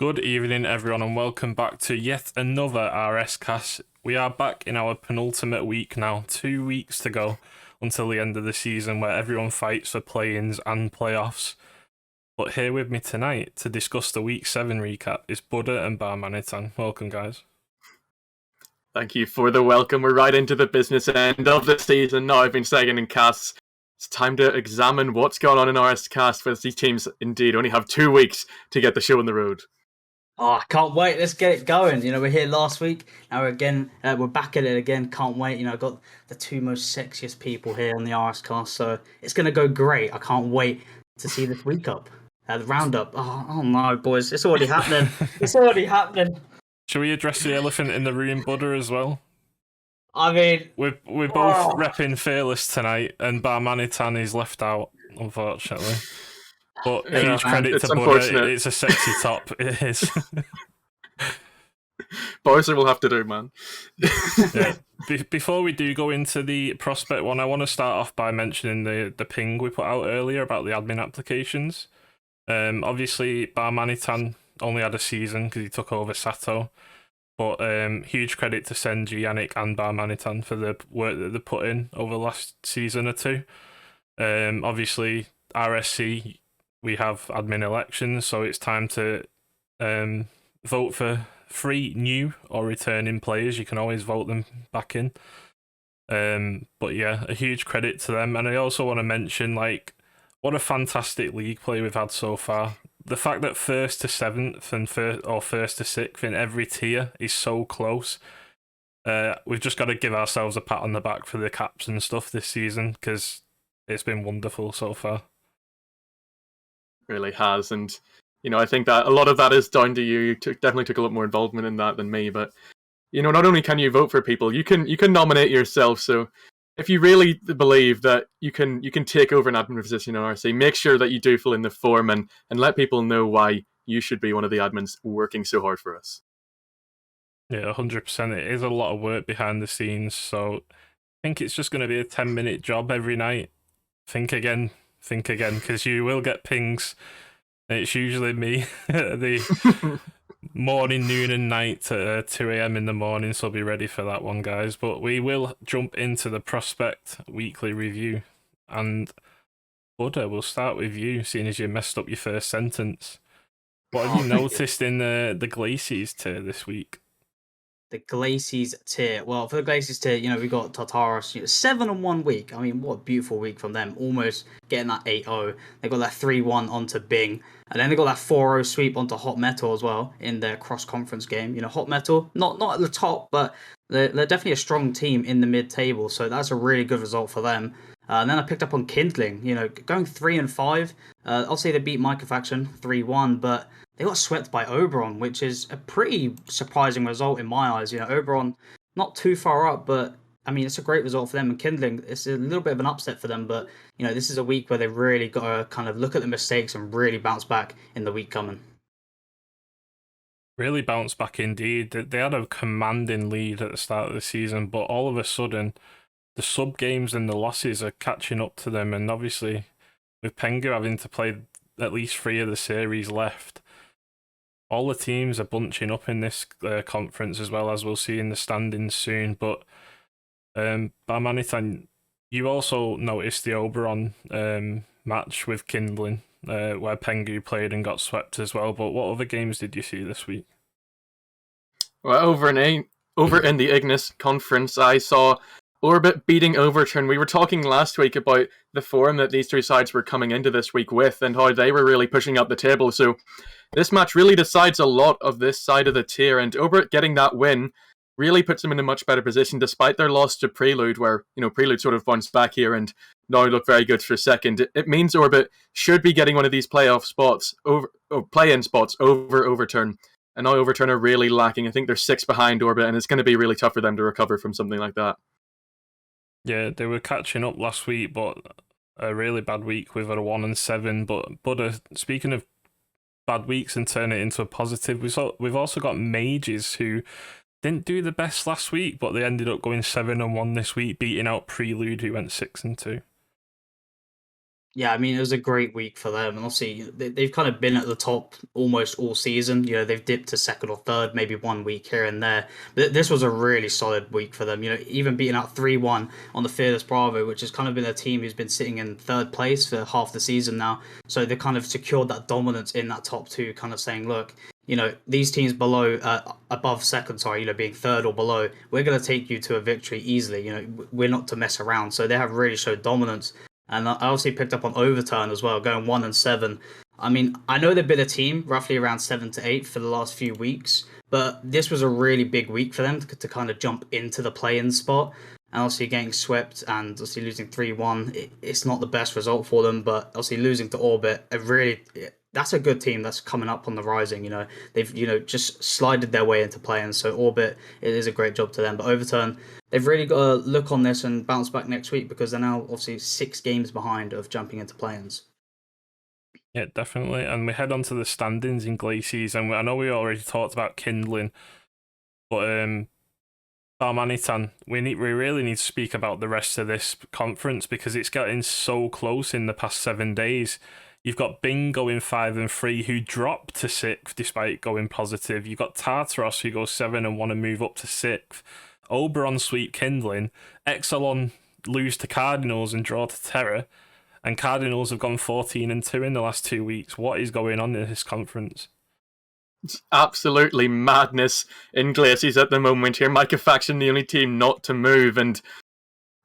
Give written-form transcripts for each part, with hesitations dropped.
Good evening, everyone, and welcome back to yet another RSCast. We are back in our penultimate week now, 2 weeks to go until the end of the season where everyone fights for play-ins and playoffs. But here with me tonight to discuss the Week 7 recap is Buddha and Barmanitan. Welcome, guys. Thank you for the welcome. We're right into the business end of the season. Now I've been saying in casts, it's time to examine what's going on in RSCast, where these teams indeed only have 2 weeks to get the show on the road. Oh, I can't wait. Let's get it going. We're here last week. Now we're back at it again. Can't wait. I've got the two most sexiest people here on the RSCast, so it's going to go great. I can't wait to see this week up. The roundup. Oh no, boys. It's already happening. It's already happening. Should we address the elephant in the room, Buddha, as well? I mean... We're both repping Fearless tonight, and Barmanitan is left out, unfortunately. But huge credit to Buddha, it's a sexy top, it is. Bowser will have to do, man. Yeah. Before we do go into the prospect one, I want to start off by mentioning the ping we put out earlier about the admin applications. Obviously, Barmanitan only had a season because he took over Sato. But huge credit to Senji, Yannick, and Barmanitan for the work that they put in over the last season or two. Obviously, RSC, we have admin elections, so it's time to vote for 3 new or returning players. You can always vote them back in. But yeah, a huge credit to them. And I also want to mention, what a fantastic league play we've had so far. The fact that 1st to 7th and 1st to 6th in every tier is so close. We've just got to give ourselves a pat on the back for the caps and stuff this season, because it's been wonderful so far. Really has, and I think that a lot of that is down to you. You definitely took a lot more involvement in that than me, but not only can you vote for people, you can nominate yourself. So if you really believe that you can take over an admin position in RC, make sure that you do fill in the form and let people know why you should be one of the admins working so hard for us. Yeah, 100%. It is a lot of work behind the scenes, so I think it's just going to be a 10-minute job every night. Think again, because you will get pings. It's usually me the morning, noon, and night at 2 a.m. in the morning, so be ready for that one, guys. But we will jump into the Prospect Weekly Review. And Buddha, we'll start with you, seeing as you messed up your first sentence. What have you noticed in the Glacies tier this week? The Glacies tier. Well, for the Glacies tier, we got Tartaros, 7-1 week. I mean, what a beautiful week from them. Almost getting that 8-0. They got that 3-1 onto Bing. And then they got that 4-0 sweep onto Hot Metal as well in their cross-conference game. Hot Metal, not at the top, but they're definitely a strong team in the mid-table. So that's a really good result for them. And then I picked up on Kindling, going 3-5. I'll say they beat Microfaction 3-1, but they got swept by Oberon, which is a pretty surprising result in my eyes. Oberon not too far up, but I mean, it's a great result for them. And Kindling, it's a little bit of an upset for them, but this is a week where they've really got to kind of look at the mistakes and really bounce back in the week coming. Really bounce back indeed. They had a commanding lead at the start of the season, but all of a sudden, the sub games and the losses are catching up to them. And obviously, with Pengu having to play at least 3 of the series left, all the teams are bunching up in this conference, as well as we'll see in the standings soon. But Barmanitan, you also noticed the Oberon match with Kindling, where Pengu played and got swept as well. But what other games did you see this week? Well, over in the Ignis conference, I saw Orbit beating Overturn. We were talking last week about the form that these 2 sides were coming into this week with and how they were really pushing up the table. So this match really decides a lot of this side of the tier, and Orbit getting that win really puts them in a much better position despite their loss to Prelude, where Prelude sort of bounced back here and now look very good for second. It means Orbit should be getting one of these playoff spots play-in spots over Overturn. And now Overturn are really lacking. I think they're 6 behind Orbit, and it's going to be really tough for them to recover from something like that. Yeah, they were catching up last week, but a really bad week with a 1-7. But speaking of bad weeks and turn it into a positive, we've also got Mages who didn't do the best last week, but they ended up going 7-1 this week, beating out Prelude, who went 6-2. Yeah, I mean, it was a great week for them. And obviously, they've kind of been at the top almost all season. They've dipped to second or third, maybe 1 week here and there. But this was a really solid week for them. Even beating out 3-1 on the Fearless Bravo, which has kind of been a team who's been sitting in third place for half the season now. So they kind of secured that dominance in that top two, kind of saying, look, these teams above second, sorry, being third or below, we're going to take you to a victory easily. We're not to mess around. So they have really showed dominance. And I also picked up on Overturn as well, going 1-7. I mean, I know they've been a team roughly around 7 to 8 for the last few weeks, but this was a really big week for them to kind of jump into the play-in spot. And obviously getting swept and obviously losing 3-1, it's not the best result for them, but obviously losing to Orbit, that's a good team that's coming up on the rising. They've just slided their way into play, and so Orbit, it is a great job to them. But Overturn, they've really got to look on this and bounce back next week because they're now obviously 6 games behind of jumping into play-ins. Yeah, definitely. And we head on to the standings in Glaciers, and I know we already talked about Kindling, but Barmanitan, we really need to speak about the rest of this conference because it's getting so close in the past 7 days. You've got Bing going 5-3, who dropped to 6th despite going positive. You've got Tartaros, who goes 7 and want to move up to 6th. Oberon sweep Kindling. Exelon lose to Cardinals and draw to Terra. And Cardinals have gone 14-2 in the last 2 weeks. What is going on in this conference? It's absolutely madness in Glaciers at the moment here. Micah Faction, the only team not to move, and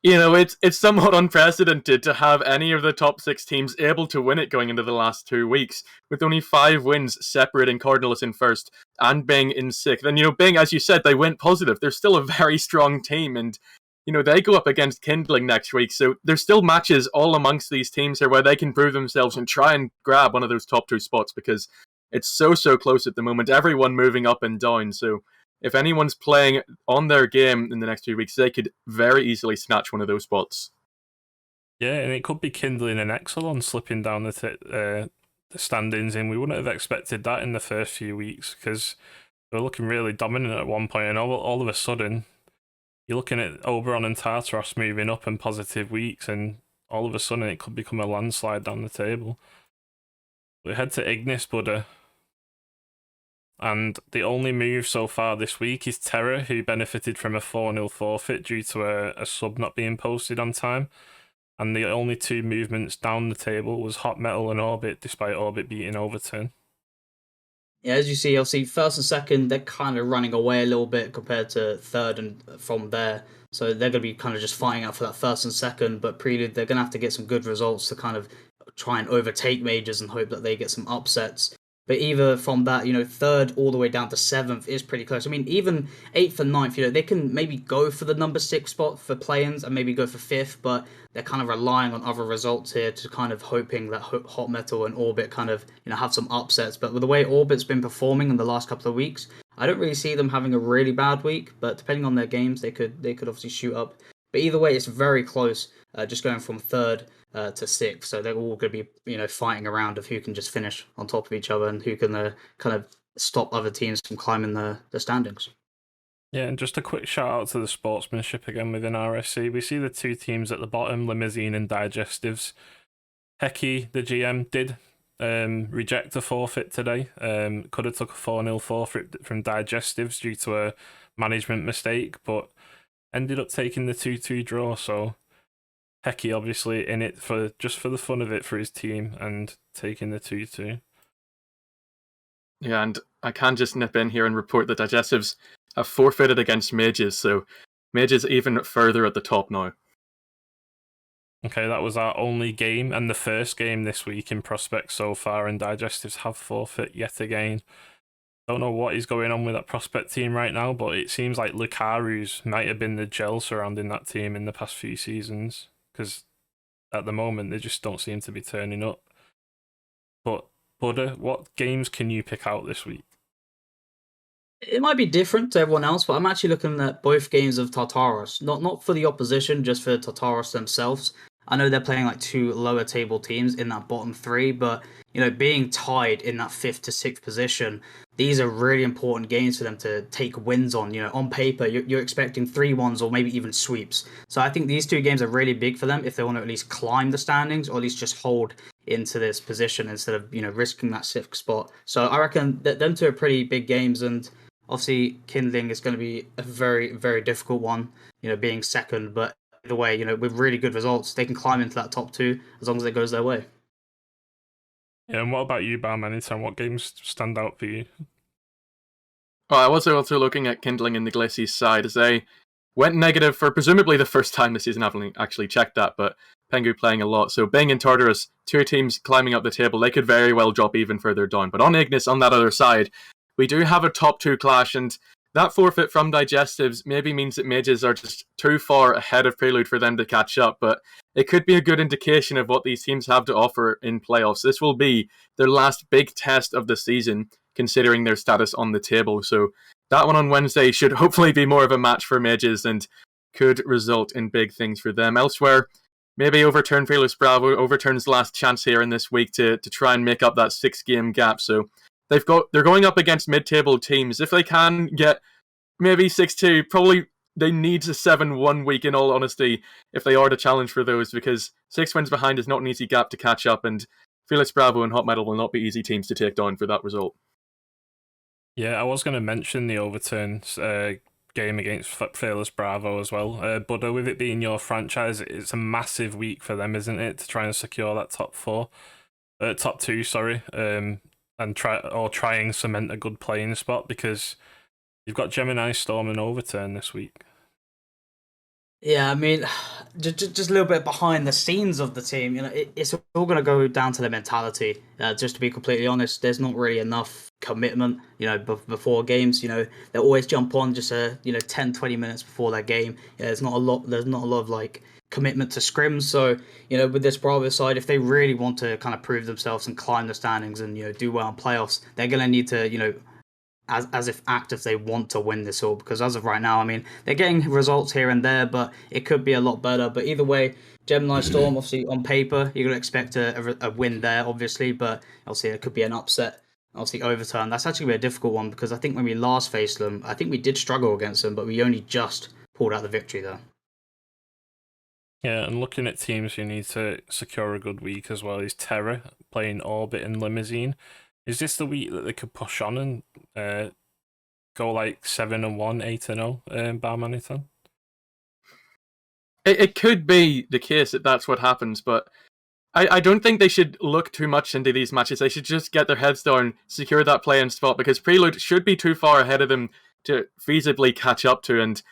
it's somewhat unprecedented to have any of the top 6 teams able to win it going into the last 2 weeks, with only 5 wins separating Cardinals in first and Bing in 6th. And Bing, as you said, they went positive. They're still a very strong team, and they go up against Kindling next week, so there's still matches all amongst these teams here where they can prove themselves and try and grab one of those top 2 spots because it's so close at the moment. Everyone moving up and down, so if anyone's playing on their game in the next 2 weeks, they could very easily snatch one of those spots. Yeah, and it could be Kindling and Exelon slipping down the standings, and we wouldn't have expected that in the first few weeks because they were looking really dominant at one point, and all of a sudden, you're looking at Oberon and Tartaros moving up in positive weeks, and all of a sudden it could become a landslide down the table. We head to Ignis Buddha, and the only move so far this week is Terra, who benefited from a 4-0 forfeit due to a sub not being posted on time. And the only 2 movements down the table was Hot Metal and Orbit, despite Orbit beating Overturn. Yeah, as you see, obviously, first and second, they're kind of running away a little bit compared to third and from there. So they're going to be kind of just fighting out for that first and second. But Prelude, they're going to have to get some good results to kind of try and overtake Majors and hope that they get some upsets. But either from that, third all the way down to 7th is pretty close. I mean, even 8th and 9th, they can maybe go for the number 6 spot for play-ins and maybe go for 5th, but they're kind of relying on other results here to kind of hoping that Hot Metal and Orbit kind of, have some upsets. But with the way Orbit's been performing in the last couple of weeks, I don't really see them having a really bad week, but depending on their games, they could obviously shoot up. But either way, it's very close, just going from third to 6th. So they're all going to be, fighting around of who can just finish on top of each other and who can kind of stop other teams from climbing the standings. Yeah, and just a quick shout out to the sportsmanship again within RSC. We see the 2 teams at the bottom, Limousine and Digestives. Hecky, the GM, did reject a forfeit today. Could have took a 4-0 forfeit from Digestives due to a management mistake, but ended up taking the 2-2 draw. So Hecky obviously in it for the fun of it for his team and taking the 2-2. Yeah, and I can just nip in here and report that Digestives have forfeited against Mages, so Mages even further at the top now. Okay, that was our only game and the first game this week in Prospect so far, and Digestives have forfeit yet again. Don't know what is going on with that Prospect team right now, but it seems like Lucaru's might have been the gel surrounding that team in the past few seasons, because at the moment they just don't seem to be turning up. But Buddha, what games can you pick out this week? It might be different to everyone else, but I'm actually looking at both games of Tartaros. Not for the opposition, just for Tartaros themselves. I know they're playing like 2 lower table teams in that bottom 3, but being tied in that 5th to 6th position, these are really important games for them to take wins on. On paper, you're expecting 3-1s or maybe even sweeps. So I think these two games are really big for them if they want to at least climb the standings or at least just hold into this position instead of risking that sixth spot. So I reckon that them two are pretty big games, and obviously Kindling is going to be a very, very difficult one. Being second, but either way, with really good results, they can climb into that top two as long as it goes their way. Yeah, and what about you, Barman? Anytime, what games stand out for you? Well, I was also looking at Kindling in the Glaciers side as they went negative for presumably the first time this season. I haven't actually checked that, but Pengu playing a lot. So Bing and Tartarus, two teams climbing up the table, they could very well drop even further down. But on Ignis, on that other side, we do have a top two clash, and that forfeit from Digestives maybe means that Mages are just too far ahead of Prelude for them to catch up, but it could be a good indication of what these teams have to offer in playoffs. This will be their last big test of the season, considering their status on the table. So that one on Wednesday should hopefully be more of a match for Mages and could result in big things for them. Elsewhere, maybe overturn Fearless Bravo, overturns last chance here in this week to try and make up that 6-game gap. So they're going up against mid-table teams. If they can get maybe 6-2, probably they need a 7-1 week, in all honesty, if they are to challenge for those, because 6 wins behind is not an easy gap to catch up, and Felix Bravo and Hot Metal will not be easy teams to take down for that result. Yeah, I was going to mention the overturns game against Fearless Bravo as well. Buddha, with it being your franchise, it's a massive week for them, isn't it, to try and secure that top two, sorry, and try and cement a good playing spot, because you've got Gemini, Storm, and Overturn this week. Yeah, I mean, just a little bit behind the scenes of the team. It's all going to go down to their mentality. Just to be completely honest, there's not really enough commitment. Before games, they always jump on just 10, 20 minutes before their game. There's not a lot of like commitment to scrims. So with this Bravo side, if they really want to kind of prove themselves and climb the standings and do well in playoffs, they're going to need to as if act if they want to win this all, because as of right now, I mean, they're getting results here and there, but it could be a lot better. But either way, Gemini Storm, obviously on paper, you're going to expect a win there, obviously, but obviously it could be an upset. Obviously overturn, that's actually a difficult one, because I think when we last faced them, I think we did struggle against them, but we only just pulled out the victory there. Yeah, and looking at teams who need to secure a good week as well is Terra playing Orbit and Limousine. Is this the week that they could push on and go like 7-1, 8-0, Barmanitan? It could be the case that that's what happens, but I don't think they should look too much into these matches. They should just get their heads down, secure that play-in spot, because Prelude should be too far ahead of them to feasibly catch up to. And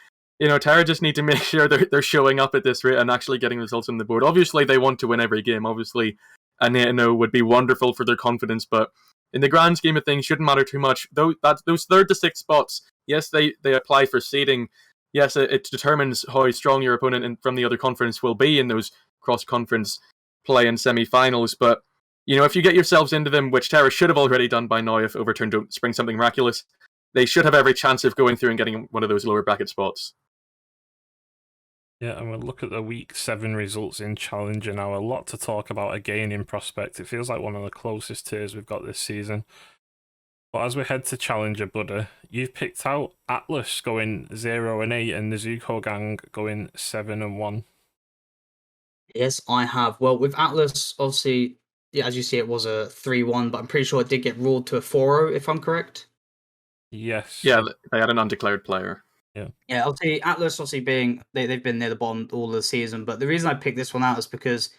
Terra just need to make sure they're showing up at this rate and actually getting results on the board. Obviously, they want to win every game. Obviously, an 8-0 would be wonderful for their confidence, but in the grand scheme of things, shouldn't matter too much. Those 3rd to 6th spots, yes, they apply for seeding. Yes, it determines how strong your opponent from the other conference will be in those cross-conference play and semi-finals. But if you get yourselves into them, which Terra should have already done by now if Overturn don't spring something miraculous, they should have every chance of going through and getting one of those lower bracket spots. Yeah, and we'll look at the week 7 results in Challenger now. A lot to talk about again in Prospect. It feels like one of the closest tiers we've got this season. But as we head to Challenger, Buddha, you've picked out Atlas going 0-8 and the Zuko Gang going 7-1. Yes, I have. Well, with Atlas, obviously, yeah, as you see, it was a 3-1, but I'm pretty sure it did get ruled to a 4-0, if I'm correct. Yes. Yeah, they had an undeclared player. Yeah, obviously Atlas, being they've been near the bottom all of the season, but the reason I picked this one out is because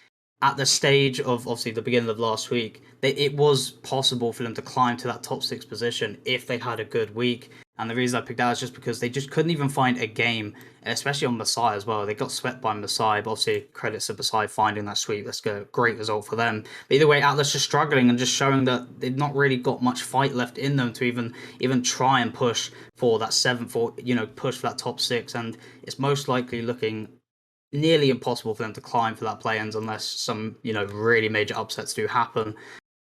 at the stage of obviously the beginning of last week, it was possible for them to climb to that top 6 position if they had a good week. And the reason I picked that is just because they just couldn't even find a game, especially on Masai as well. They got swept by Masai, but obviously credits to Masai finding that sweep. That's a great result for them. But either way, Atlas just struggling and just showing that they've not really got much fight left in them to even try and push for that 7th, or push for that top 6. And it's most likely looking nearly impossible for them to climb for that play-ins unless some really major upsets do happen.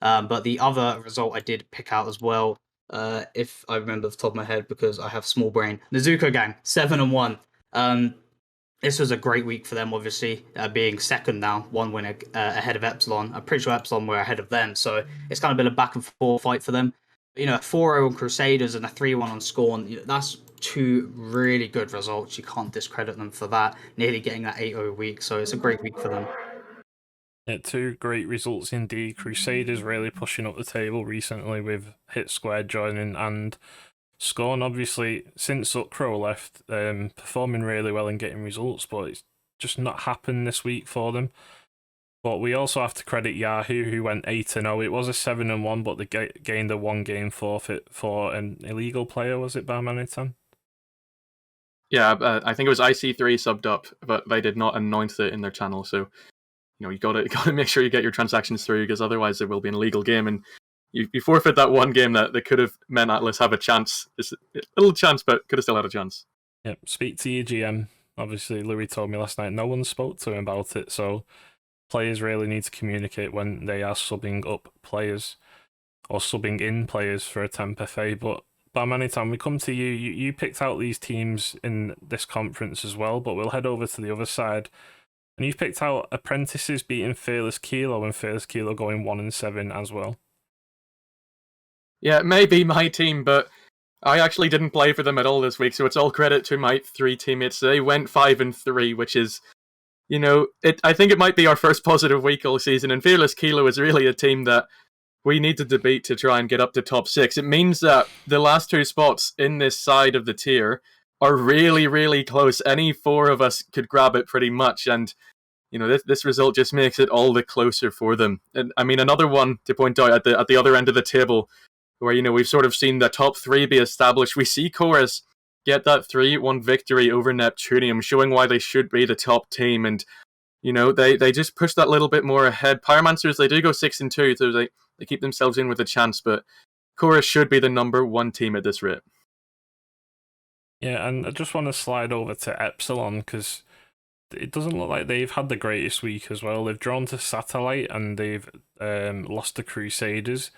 But the other result I did pick out as well, if I remember off the top of my head, because I have small brain, the Zuko Gang 7-1. This was a great week for them, obviously, being second now, 1 win ahead of Epsilon. I'm pretty sure Epsilon were ahead of them, so it's kind of been a back and forth fight for them. a 4-0 on Crusaders and a 3-1 on Scorn, that's two really good results. You can't discredit them for that, nearly getting that 8-0 week. So it's a great week for them. Yeah, two great results indeed. Crusaders really pushing up the table recently with Hit Square joining, and Scorn, obviously, since Ukro left, performing really well and getting results, but it's just not happened this week for them. But we also have to credit Yahoo, who went 8-0. It was a 7-1, but they gained a 1-game forfeit for an illegal player, was it, Barmanitan? Yeah, I think it was IC3 subbed up, but they did not announce it in their channel, so you gotta make sure you get your transactions through, because otherwise it will be an illegal game, and you forfeit that one game that could have meant Atlas have a chance. Just a little chance, but could have still had a chance. Yep, speak to your GM. Obviously, Louis told me last night no one spoke to him about it, so players really need to communicate when they are subbing up players or subbing in players for a temp FA. But Barmanitan, we come to you. You picked out these teams in this conference as well, but we'll head over to the other side. And you've picked out Apprentices beating Fearless Kilo and Fearless Kilo going 1-7 as well. Yeah, it may be my team, but I actually didn't play for them at all this week, so it's all credit to my 3 teammates. They went 5-3, which is, I think it might be our first positive week all season, and Fearless Kilo is really a team that we need to beat to try and get up to top 6. It means that the last 2 spots in this side of the tier are really, really close. Any 4 of us could grab it pretty much, and this result just makes it all the closer for them. And I mean, another one to point out at the other end of the table, where we've sort of seen the top 3 be established. We see Chorus get that 3-1 victory over Neptunium, showing why they should be the top team, and they just push that little bit more ahead. Pyromancers, they do go 6-2, so they keep themselves in with a chance, but Chorus should be the number 1 team at this rate. Yeah, and I just want to slide over to Epsilon, because it doesn't look like they've had the greatest week as well. They've drawn to Satellite and they've lost to Crusaders.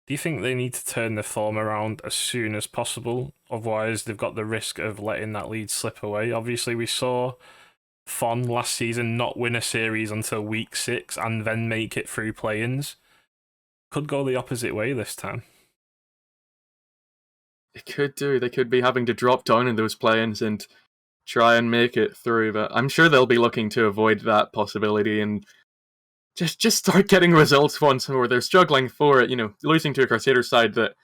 Do you think they need to turn the form around as soon as possible? Otherwise, they've got the risk of letting that lead slip away. Obviously, we saw Fon last season not win a series until week 6 and then make it through play-ins. Could go the opposite way this time. It could do. They could be having to drop down in those play-ins and try and make it through, but I'm sure they'll be looking to avoid that possibility and just start getting results once more. They're struggling for it. Losing to a Crusader side that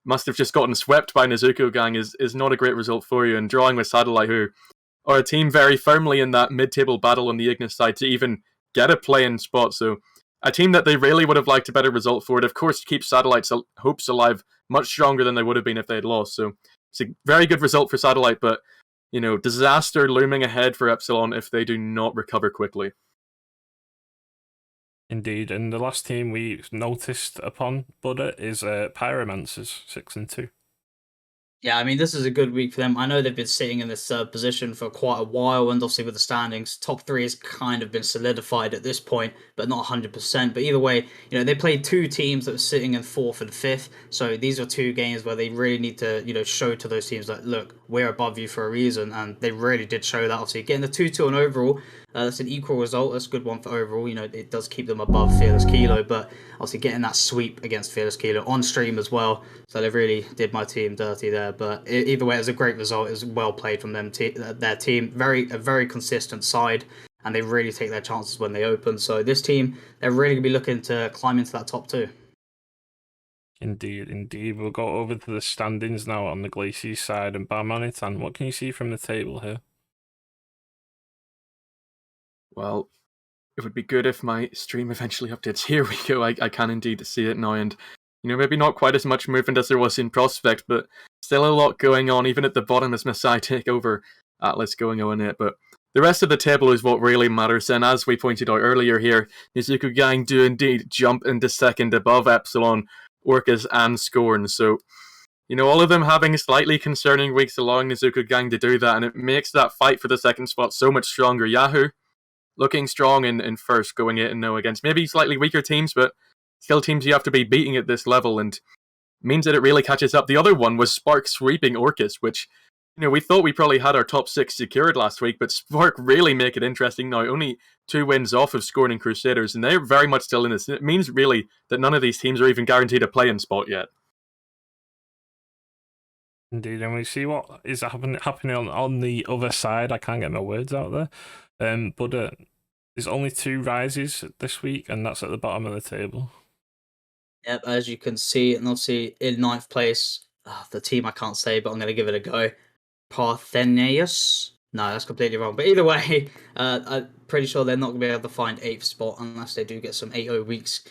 must have just gotten swept by Nezuko Gang is not a great result for you, and drawing with Satellite, who are a team very firmly in that mid-table battle on the Ignis side to even get a play-in spot. So a team that they really would have liked a better result for it, of course, keeps Satellite's hopes alive much stronger than they would have been if they had lost. So it's a very good result for Satellite, but disaster looming ahead for Epsilon if they do not recover quickly. Indeed, and the last team we noticed upon, Buddha, is Pyromancers, 6-2. Yeah, I mean, this is a good week for them. I know they've been sitting in this third position for quite a while, and obviously with the standings, top 3 has kind of been solidified at this point, but not 100%. But either way, they played 2 teams that were sitting in 4th and 5th, so these are 2 games where they really need to, show to those teams that, look, we're above you for a reason, and they really did show that. Obviously, getting the 2-2 on overall, that's an equal result. That's a good one for overall. It does keep them above Fearless Kilo, but obviously getting that sweep against Fearless Kilo on stream as well. So they really did my team dirty there. But either way, it was a great result. It was well played from them. Their team, a very consistent side, and they really take their chances when they open. So this team, they're really going to be looking to climb into that top 2. Indeed. We'll go over to the standings now on the Glacier side. And Barmanitan, what can you see from the table here? Well, it would be good if my stream eventually updates. Here we go. I can indeed see it now, and maybe not quite as much movement as there was in Prospect, but still a lot going on, even at the bottom as Masai take over Atlas going 0-8. But the rest of the table is what really matters, and as we pointed out earlier here, Nezuko Gang do indeed jump into second above Epsilon, Orcas, and Scorn. So, all of them having slightly concerning weeks, allowing Nezuko Gang to do that, and it makes that fight for the second spot so much stronger. Yahoo looking strong in first, going 8-0 against maybe slightly weaker teams, but still teams you have to be beating at this level, and means that it really catches up. The other one was Spark sweeping Orcus, which, we thought we probably had our top 6 secured last week, but Spark really make it interesting now. Only 2 wins off of Scorn and Crusaders, and they're very much still in this. It means really that none of these teams are even guaranteed a play-in spot yet. Indeed, and we see what is happening on the other side. I can't get my words out there. But there's only 2 rises this week, and that's at the bottom of the table. Yep, as you can see, and obviously in 9th place, the team I can't say, but I'm going to give it a go. Parthenius? No, that's completely wrong. But either way, I'm pretty sure they're not going to be able to find 8th spot unless they do get some 8-0 weeks,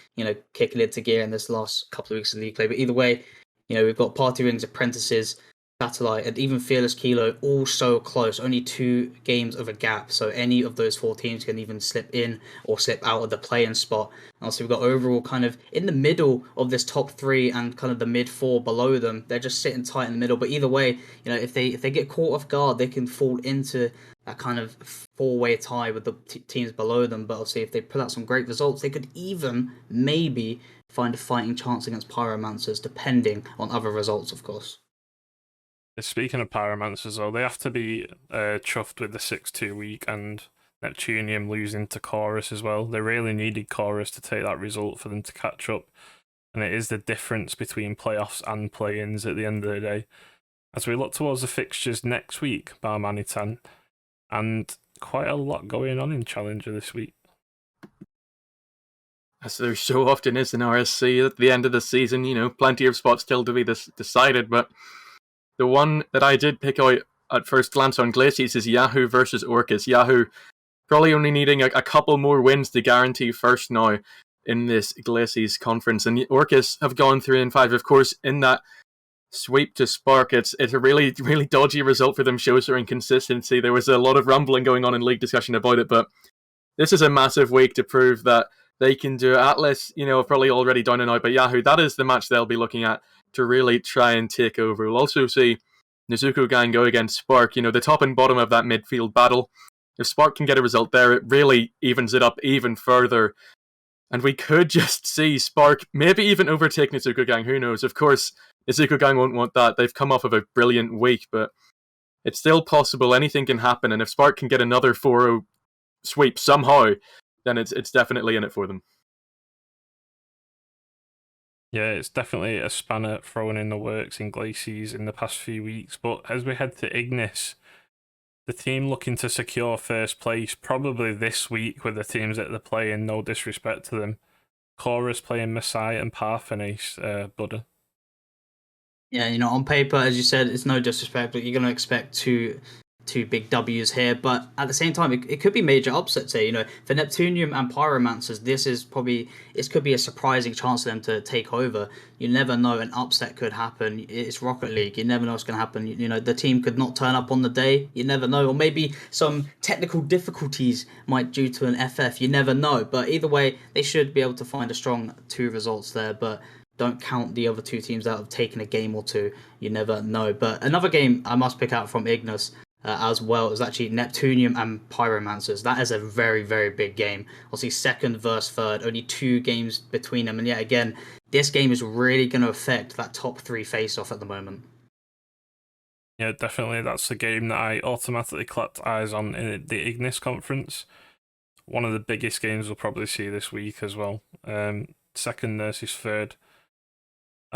kicking into gear in this last couple of weeks of league play. But either way, we've got Party Rings, Apprentices, Satellite, and even Fearless Kilo all so close. Only 2 games of a gap. So any of those 4 teams can even slip in or slip out of the play-in spot. And also, we've got overall kind of in the middle of this top 3 and kind of the mid 4 below them. They're just sitting tight in the middle. But either way, if they get caught off guard, they can fall into that kind of 4-way tie with the teams below them. But obviously, if they put out some great results, they could even maybe find a fighting chance against Pyromancers, depending on other results, of course. Speaking of Pyromancers, though, they have to be chuffed with the 6-2 week and Neptunium losing to Chorus as well. They really needed Chorus to take that result for them to catch up, and it is the difference between playoffs and play-ins at the end of the day. As we look towards the fixtures next week, bar Manitan, and quite a lot going on in Challenger this week. As there so often is in RSC at the end of the season, plenty of spots still to be decided, but the one that I did pick out at first glance on Glaciers is Yahoo versus Orcus. Yahoo probably only needing a couple more wins to guarantee first now in this Glaciers conference. And Orcus have gone 3-5. Of course, in that sweep to Spark, it's a really, really dodgy result for them, shows their inconsistency. There was a lot of rumbling going on in league discussion about it, but this is a massive week to prove that they can do it. Atlas, probably already down and out, but Yahoo, that is the match they'll be looking at to really try and take over. We'll also see Nezuko Gang go against Spark, the top and bottom of that midfield battle. If Spark can get a result there, it really evens it up even further. And we could just see Spark maybe even overtake Nezuko Gang, who knows. Of course, Nezuko Gang won't want that. They've come off of a brilliant week, but it's still possible. Anything can happen, and if Spark can get another 4-0 sweep somehow, then it's definitely in it for them. Yeah, it's definitely a spanner thrown in the works in Glaciers in the past few weeks. But as we head to Ignis, the team looking to secure first place probably this week with the teams that they're playing, no disrespect to them. Chorus playing Messiah and Parthenace, Buddha. Yeah, on paper, as you said, it's no disrespect, but you're going to expect two big W's here, but at the same time, it could be major upsets here. For Neptunium and Pyromancers, this could be a surprising chance for them to take over. You never know, an upset could happen. It's Rocket League. You never know what's going to happen. The team could not turn up on the day. You never know, or maybe some technical difficulties might due to an FF. You never know, but either way, they should be able to find a strong 2 results there, but don't count the other 2 teams out of taking a game or 2. You never know. But another game I must pick out from Ignis as well is actually Neptunium and Pyromancers. That is a very, very big game. Obviously, 2nd versus 3rd, only 2 games between them. And yet again, this game is really going to affect that top 3 face-off at the moment. Yeah, definitely. That's the game that I automatically clapped eyes on in the Ignis conference. One of the biggest games we'll probably see this week as well. 2nd versus 3rd.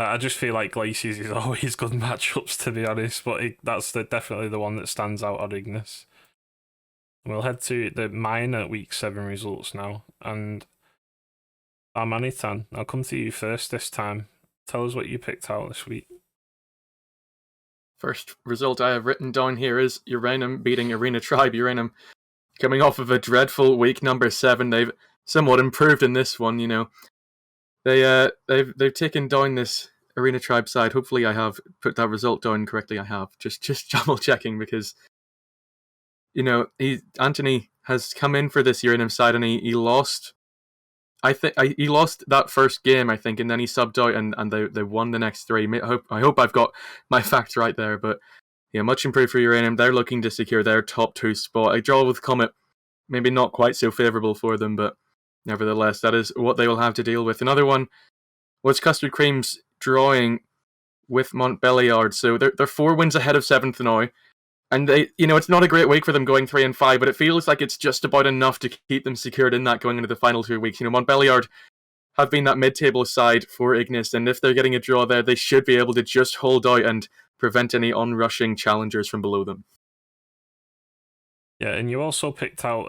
I just feel like Glaciers is always good matchups, to be honest, but that's definitely the one that stands out at Ignis. We'll head to the minor week 7 results now, and Armanitan, I'll come to you first this time. Tell us what you picked out this week. First result I have written down here is Uranum beating Arena Tribe. Uranum coming off of a dreadful week number 7. They've somewhat improved in this one, They've taken down this Arena Tribe side. Hopefully I have put that result down correctly. I have. Just double checking, because Anthony has come in for this Uranum side, and he lost. He lost that first game, I think, and then he subbed out, and they won the next 3. I hope I've got my facts right there, but yeah, much improved for Uranum. They're looking to secure their top 2 spot. A draw with Comet, maybe not quite so favourable for them, but nevertheless, that is what they will have to deal with. Another one was Custard Cream's drawing with Montbelliard. So they're 4 wins ahead of 7th now. And they, it's not a great week for them going 3-5, but it feels like it's just about enough to keep them secured in that going into the final 2 weeks. Montbelliard have been that mid-table side for Ignis, and if they're getting a draw there, they should be able to just hold out and prevent any onrushing challengers from below them. Yeah, and you also picked out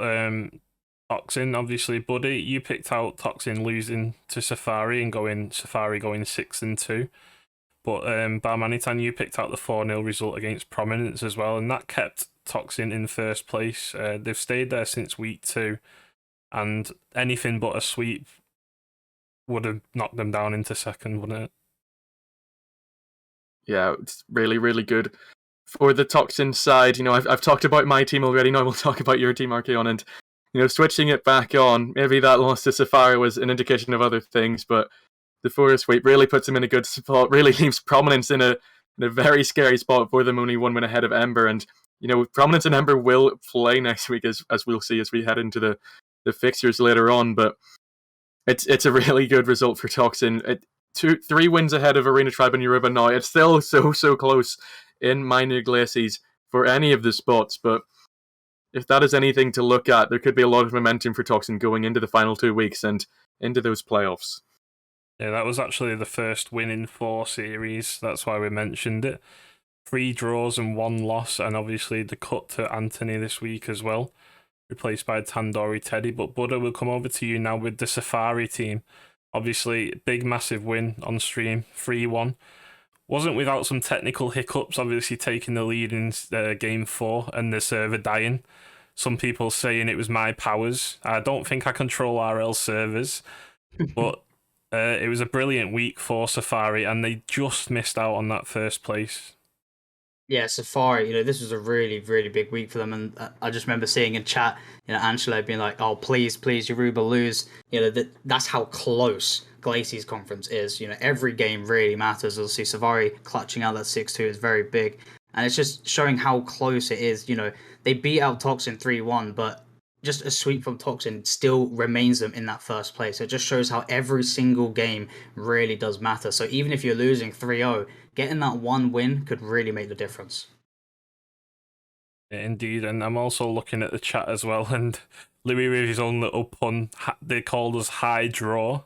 Toxin, obviously, Buddy. You picked out Toxin losing to Safari and Safari going 6-2. But Barmanitan, you picked out the 4-0 result against Prominence as well, and that kept Toxin in first place. They've stayed there since week 2, and anything but a sweep would have knocked them down into second, wouldn't it? Yeah, it's really, really good. For the Toxin side, I've talked about my team already, now we'll talk about your team, Archeon, and switching it back on, maybe that loss to Safari was an indication of other things, but the Forest sweep really puts him in a good spot, really leaves Prominence in a very scary spot for them, only 1 win ahead of Ember, and Prominence and Ember will play next week, as we'll see as we head into the fixtures later on, but it's a really good result for Toxin. 3 wins ahead of Arena Tribe and Yoruba now. It's still so close in Minor Glaciers for any of the spots, but if that is anything to look at, there could be a lot of momentum for Toxin going into the final 2 weeks and into those playoffs. Yeah, that was actually the first win in 4 series. That's why we mentioned it. 3 draws and 1 loss, and obviously the cut to Anthony this week as well, replaced by Tandoori Teddy. But Buddha, will come over to you now with the Safari team. Obviously, big, massive win on stream, 3-1. Wasn't without some technical hiccups, obviously taking the lead in Game 4 and the server dying. Some people saying it was my powers. I don't think I control RL servers, but it was a brilliant week for Safari, and they just missed out on that first place. Yeah, Safari, this was a really, really big week for them. And I just remember seeing in chat, Angelo being like, oh, please, Yoruba lose. That's how close Glaciers Conference is. Every game really matters. You'll see Safari clutching out that 6-2 is very big. And it's just showing how close it is. They beat out Toxin 3-1, but just a sweep from Toxin still remains them in that first place. It just shows how every single game really does matter. So even if you're losing 3-0, getting that 1 win could really make the difference. Yeah, indeed, and I'm also looking at the chat as well, and Louis with his own little pun, they called us High Draw.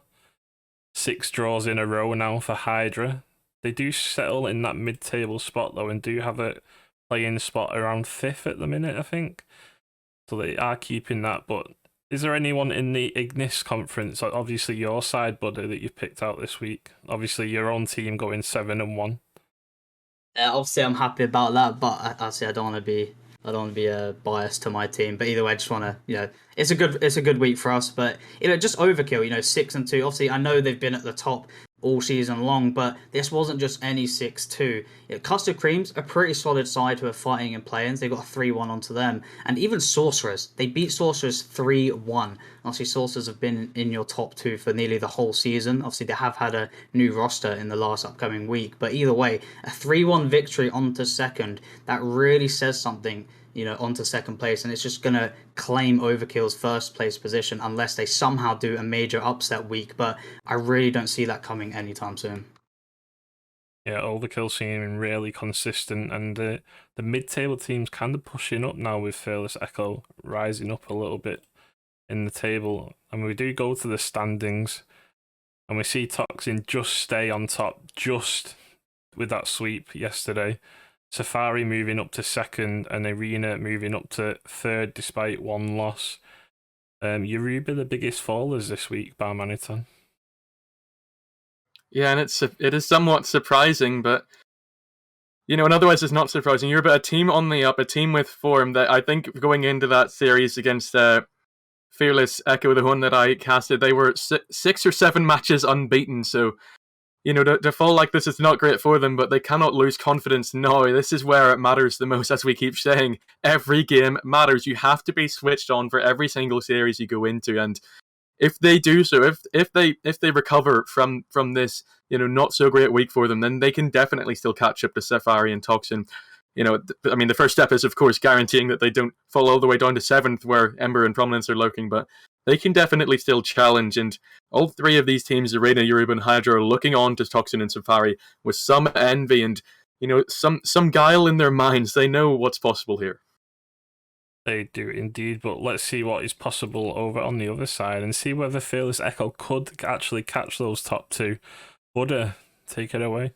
6 draws in a row now for Hydra. They do settle in that mid-table spot though, and do have a play-in spot around 5th at the minute, I think. So they are keeping that, but is there anyone in the Ignis conference, obviously your side, Buddy, that you've picked out this week? Obviously your own team going 7-1. Obviously I'm happy about that, but I don't want to be biased to my team. But either way, I just want to, it's a good week for us. But just overkill. 6-2. Obviously, I know they've been at the top all season long, but this wasn't just any 6-2. Custard Creams, a pretty solid side who are fighting in play-ins. They got a 3-1 onto them. And even Sorcerers, they beat Sorcerers 3-1. Obviously, Sorcerers have been in your top 2 for nearly the whole season. Obviously, they have had a new roster in the last upcoming week. But either way, a 3-1 victory onto second, that really says something, onto second place, and it's just going to claim Overkill's first place position unless they somehow do a major upset week, but I really don't see that coming anytime soon. Yeah, Overkill seeming really consistent, and the mid-table team's kind of pushing up now with Fearless Echo rising up a little bit in the table, and we do go to the standings, and we see Toxin just stay on top, just with that sweep yesterday. Safari moving up to 2nd, and Arena moving up to 3rd despite 1 loss. Yoruba the biggest fallers this week, Barmanitan. Yeah, and it is somewhat surprising, but in other ways it's not surprising. Yoruba, a team on the up, a team with form that I think going into that series against Fearless Echo, the one that I casted, they were 6 or 7 matches unbeaten, so to fall like this is not great for them, but they cannot lose confidence now. This is where it matters the most, as we keep saying. Every game matters. You have to be switched on for every single series you go into, and if they do so, if they recover from this, not so great week for them, then they can definitely still catch up to Safari and Toxin. The first step is, of course, guaranteeing that they don't fall all the way down to 7th, where Ember and Prominence are lurking, but they can definitely still challenge, and all 3 of these teams, Arena, Yoruba, and Hydra, are looking on to Toxin and Safari with some envy and, some guile in their minds. They know what's possible here. They do indeed, but let's see what is possible over on the other side and see whether Fearless Echo could actually catch those top two. Buddha, take it away.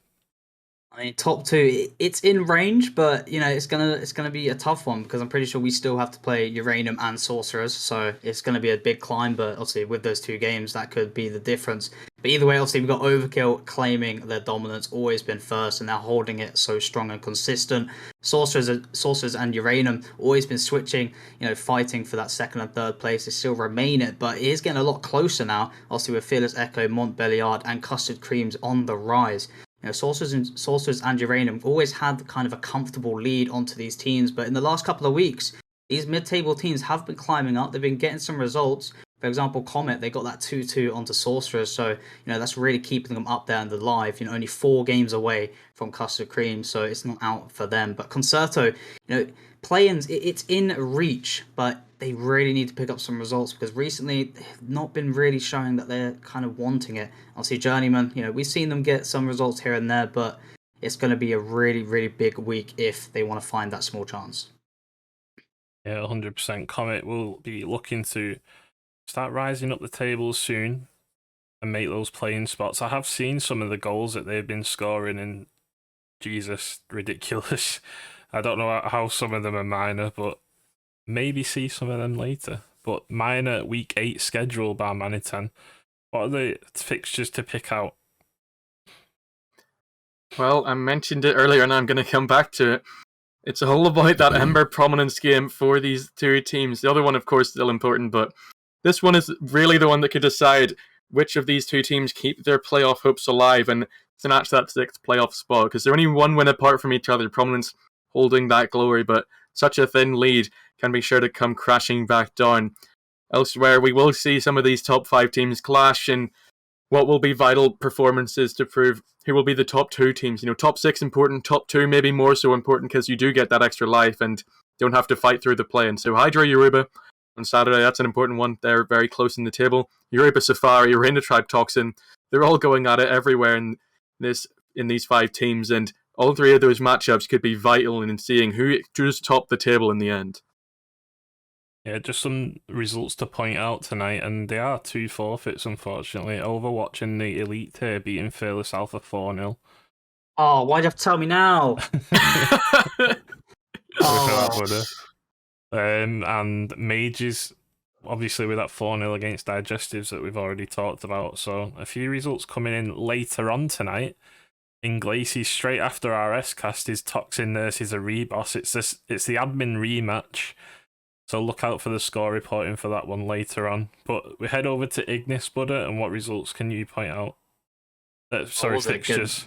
I mean, top two, it's in range, but it's gonna be a tough one because I'm pretty sure we still have to play Uranium and Sorcerers, so it's gonna be a big climb. But obviously, with those two games, that could be the difference. But either way, obviously, we've got Overkill claiming their dominance, always been first, and they're holding it so strong and consistent. Sorcerers and Uranium always been switching, fighting for that second and third place. They still remain it, but it is getting a lot closer now. Obviously, with Fearless Echo, Montbéliard, and Custard Creams on the rise. Sorcerers and Uranium always had kind of a comfortable lead onto these teams, but in the last couple of weeks, these mid-table teams have been climbing up. They've been getting some results. For example, Comet, they got that 2-2 onto Sorcerers, so that's really keeping them up there and alive. Only 4 games away from Custard Cream, so it's not out for them. But Concerto, play-ins, it's in reach, but they really need to pick up some results because recently they've not been really showing that they're kind of wanting it. Obviously, Journeyman, we've seen them get some results here and there, but it's going to be a really, really big week if they want to find that small chance. Yeah, 100%. Comet will be looking to start rising up the tables soon and make those playing spots. I have seen some of the goals that they've been scoring, and Jesus, ridiculous. I don't know how some of them are minor, but maybe see some of them later. But minor week 8 schedule by Manitan. What are the fixtures to pick out? Well, I mentioned it earlier and I'm going to come back to it. It's all about that Ember prominence game for these two teams. The other one, of course, is still important, but this one is really the one that could decide which of these two teams keep their playoff hopes alive and snatch that 6th playoff spot, because they're only 1 win apart from each other, Prominence holding that glory, but such a thin lead can be sure to come crashing back down. Elsewhere, we will see some of these top 5 teams clash in what will be vital performances to prove who will be the top 2 teams. Top 6 important, top 2 maybe more so important because you do get that extra life and don't have to fight through the play-in. So Hydra, Yoruba on Saturday, that's an important one. They're very close in the table. Yoruba, Safari, Arena Tribe, Toxin, they're all going at it everywhere in these 5 teams, and all 3 of those matchups could be vital in seeing who just top the table in the end. Yeah, just some results to point out tonight, and they are 2 forfeits, unfortunately. Overwatch and the Elite Tier beating Fearless Alpha 4-0. Oh, why'd you have to tell me now? And Mages, obviously with that 4-0 against Digestives that we've already talked about. So a few results coming in later on tonight. In Glacies, straight after RSCast, is Toxin versus a Reboss. It's the admin rematch. So look out for the score reporting for that one later on. But we head over to Ignis, Buddha, and what results can you point out? Fixtures.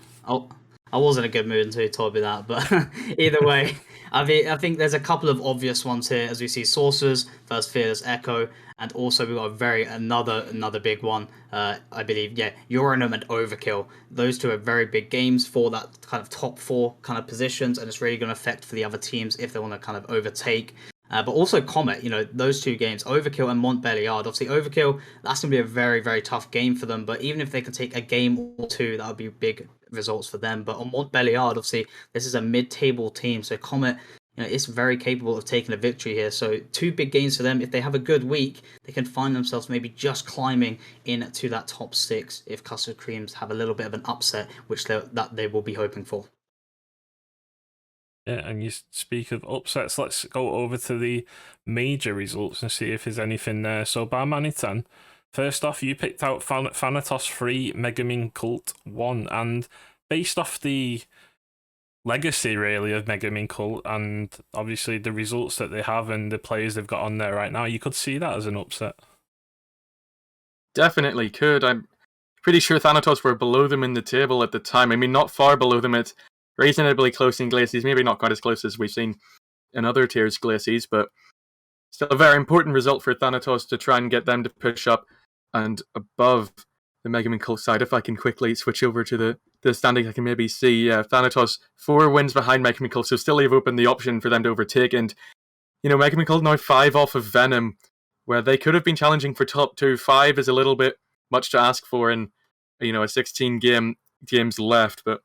I was in a good mood until you told me that, but either way, I think there's a couple of obvious ones here, as we see Sorcerers versus Fearless Echo, and also we've got another big one, I believe, Uranum and Overkill. Those two are very big games for that kind of top 4 kind of positions, and it's really going to affect for the other teams if they want to kind of overtake. But also Comet, those 2 games, Overkill and Montbéliard. Obviously, Overkill, that's going to be a very, very tough game for them. But even if they can take a game or 2, that would be big results for them. But on Montbéliard, obviously, this is a mid-table team. So Comet, is very capable of taking a victory here. So 2 big games for them. If they have a good week, they can find themselves maybe just climbing into that top 6 if Custard Creams have a little bit of an upset, which they will be hoping for. Yeah, and you speak of upsets, let's go over to the major results and see if there's anything there. So, Barmanitan, first off, you picked out Thanatos 3, Megamin Cult 1, and based off the legacy, really, of Megamin Cult, and obviously the results that they have and the players they've got on there right now, you could see that as an upset. Definitely could. I'm pretty sure Thanatos were below them in the table at the time. I mean, not far below them. It's reasonably close in Glacies, maybe not quite as close as we've seen in other tiers Glacies, but still a very important result for Thanatos to try and get them to push up and above the Megamin Cult side. If I can quickly switch over to the standings, I can maybe see Thanatos 4 wins behind Megamin Cult, so still leave open the option for them to overtake. And Megamin Cult now 5 off of Venom, where they could have been challenging for top 2. 5 is a little bit much to ask for in a 16 games left, but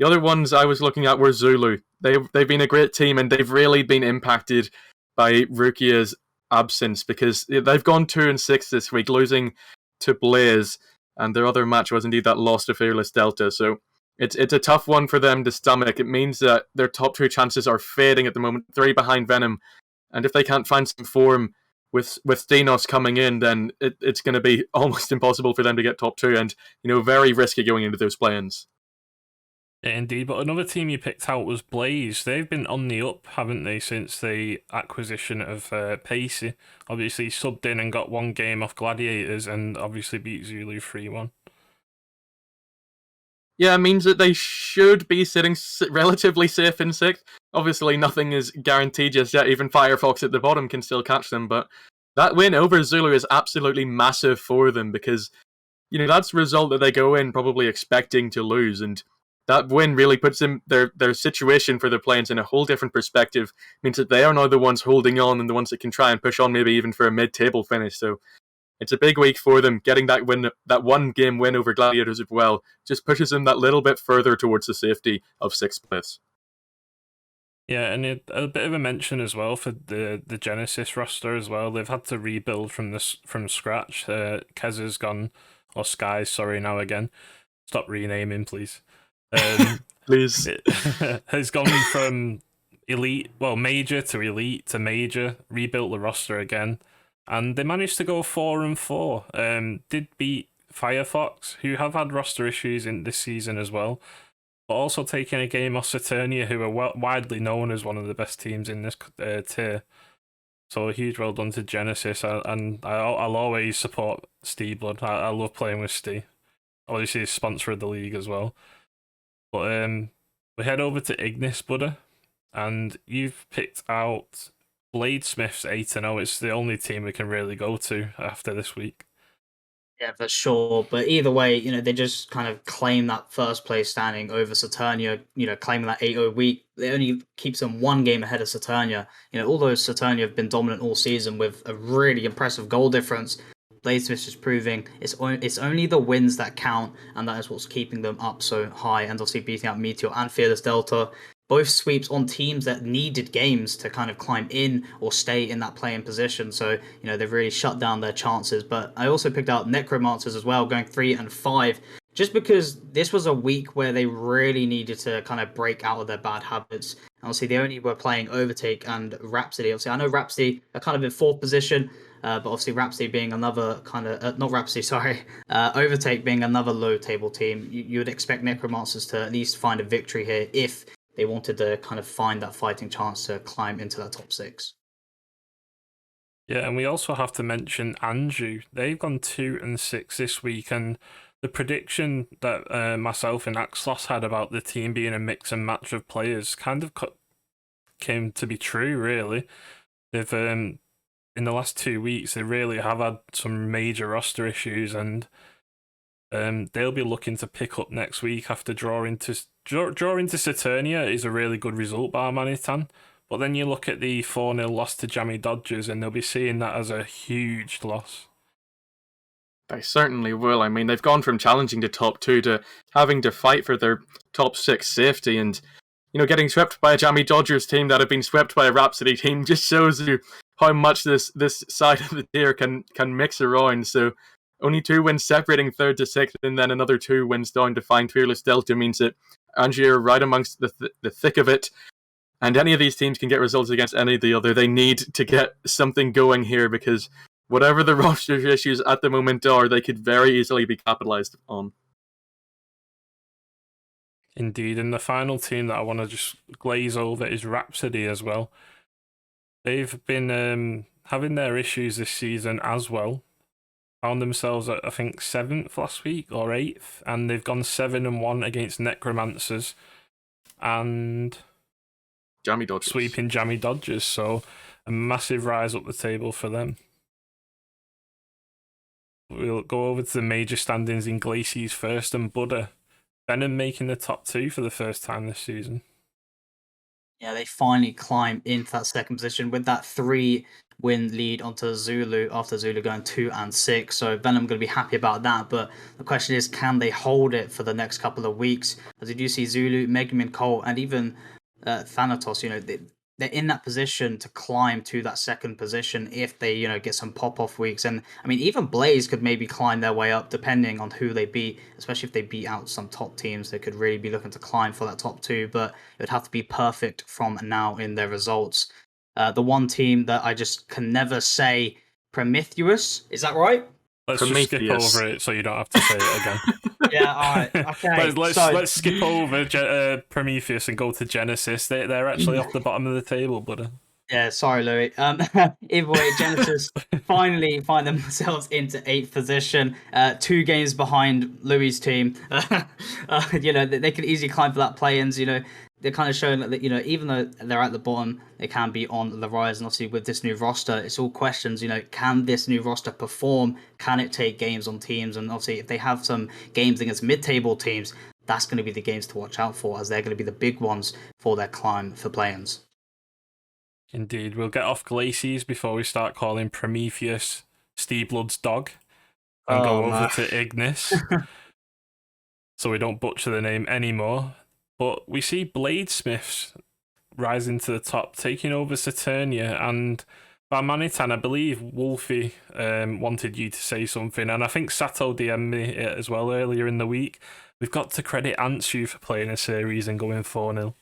the other ones I was looking at were Zulu. They've been a great team, and they've really been impacted by Rukia's absence, because they've gone 2-6 this week, losing to Blaze, and their other match was indeed that loss to Fearless Delta. So it's a tough one for them to stomach. It means that their top 2 chances are fading at the moment, 3 behind Venom, and if they can't find some form with Stenos coming in, then it's going to be almost impossible for them to get top 2, and very risky going into those play-ins. Yeah, indeed, but another team you picked out was Blaze. They've been on the up, haven't they, since the acquisition of Pacey. Obviously subbed in and got 1 game off Gladiators, and obviously beat Zulu 3-1. Yeah, it means that they should be sitting relatively safe in 6th. Obviously, nothing is guaranteed just yet. Even Firefox at the bottom can still catch them, but that win over Zulu is absolutely massive for them, because that's a result that they go in probably expecting to lose, and that win really puts them their situation for the play-ins in a whole different perspective. Means that they are now the ones holding on and the ones that can try and push on, maybe even for a mid-table finish. So it's a big week for them. Getting that win, that 1-game win over Gladiators as well, just pushes them that little bit further towards the safety of 6th place. Yeah, and a bit of a mention as well for the Gingexe roster as well. They've had to rebuild from scratch. Kez has gone, or Sky, sorry, now again. Stop renaming, please. Please. Has gone from major to elite to major, rebuilt the roster again, and they managed to go 4-4. Did beat Firefox, who have had roster issues in this season as well, but also taking a game off Saturnia, who are widely known as one of the best teams in this tier. So a huge well done to Gingexe, and I'll always support Steve Blood. I love playing with Steve. Obviously, he's sponsor of the league as well. But we head over to Ignis, Buddha, and you've picked out Bladesmiths 8-0. It's the only team we can really go to after this week. Yeah, for sure. But either way, they just kind of claim that first place standing over Saturnia, claiming that 8-0 week. It only keeps them 1 game ahead of Saturnia. Although Saturnia have been dominant all season with a really impressive goal difference, Bladesmiths is proving it's only the wins that count, and that is what's keeping them up so high, and obviously beating out Meteor and Fearless Delta. Both sweeps on teams that needed games to kind of climb in or stay in that play-in position. So, they've really shut down their chances. But I also picked out Necromancers as well, going 3-5, just because this was a week where they really needed to kind of break out of their bad habits. Obviously, they only were playing Overtake and Rhapsody. Obviously, I know Rhapsody are kind of in 4th position, but obviously Rhapsody being another kind of... not Rhapsody, sorry. Overtake being another low-table team. You would expect Necromancers to at least find a victory here if they wanted to kind of find that fighting chance to climb into that top 6. Yeah, and we also have to mention Anju. They've gone 2-6 this week, and the prediction that myself and Axlos had about the team being a mix and match of players kind of came to be true, really. They've in the last 2 weeks, they really have had some major roster issues, and they'll be looking to pick up next week after draw into Saturnia is a really good result by Manitan. But then you look at the 4-0 loss to Jammy Dodgers, and they'll be seeing that as a huge loss. They certainly will. I mean, they've gone from challenging to top 2 to having to fight for their top 6 safety, and getting swept by a Jammy Dodgers team that have been swept by a Rhapsody team just shows you how much this side of the tier can mix around. So only 2 wins separating 3rd to 6th, and then another 2 wins down to find Fearless Delta means that Angie are right amongst the thick of it. And any of these teams can get results against any of the other. They need to get something going here, because whatever the roster issues at the moment are, they could very easily be capitalized on. Indeed, and the final team that I want to just glaze over is Rhapsody as well. They've been having their issues this season as well. Found themselves at, I think, 7th last week or 8th, and they've gone 7-1 against Necromancers and Jammy Dodgers. Sweeping Jammy Dodgers, so a massive rise up the table for them. We'll go over to the major standings in Glacies first, and Buddha. Venom making the top 2 for the first time this season. Yeah, they finally climbed into that 2nd position with that 3-win lead onto Zulu after Zulu going 2-6. So Venom going to be happy about that. But the question is, can they hold it for the next couple of weeks? As you do see Zulu, Megamin, Cole, and even Thanatos, they're in that position to climb to that second position if they, get some pop-off weeks. And I mean, even Blaze could maybe climb their way up depending on who they beat, especially if they beat out some top teams. They could really be looking to climb for that top two, but it would have to be perfect from now in their results. The one team that I just can never say Prometheus, is that right? Let's just skip Prometheus. over it so you don't have to say it again. Yeah, all right. Okay. Let's skip over Prometheus and go to Genesis. They're actually off the bottom of the table, buddy. Yeah, sorry, Louis. Either way, Genesis finally find themselves into 8th position, 2 games behind Louis' team. They could easily climb for that play-ins. They're kind of showing that, even though they're at the bottom, they can be on the rise. And obviously, with this new roster, it's all questions. Can this new roster perform? Can it take games on teams? And obviously, if they have some games against mid-table teams, that's going to be the games to watch out for, as they're going to be the big ones for their climb for play-ins. Indeed. We'll get off Glacies before we start calling Prometheus Steve Blood's dog and go over to Ignis so we don't butcher the name anymore. But we see Bladesmiths rising to the top, taking over Saturnia, and Barmanitan, I believe Wolfie wanted you to say something, and I think Sato DM'd me it as well earlier in the week. We've got to credit Antsu for playing a series and going 4-0.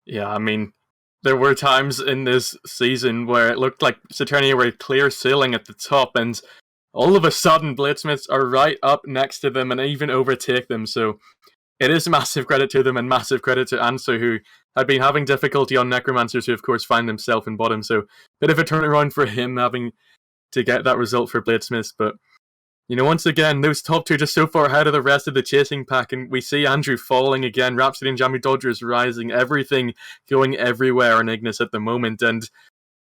Yeah, I mean, there were times in this season where it looked like Saturnia were clear sailing at the top, and all of a sudden Bladesmiths are right up next to them and even overtake them, so it is massive credit to them and massive credit to Anso, who had been having difficulty on Necromancers, who of course find themselves in bottom, so bit of a turnaround for him having to get that result for Bladesmiths, but once again, those top two just so far ahead of the rest of the chasing pack, and we see Andrew falling again, Rhapsody and Jammy Dodgers rising, everything going everywhere in Ignis at the moment, and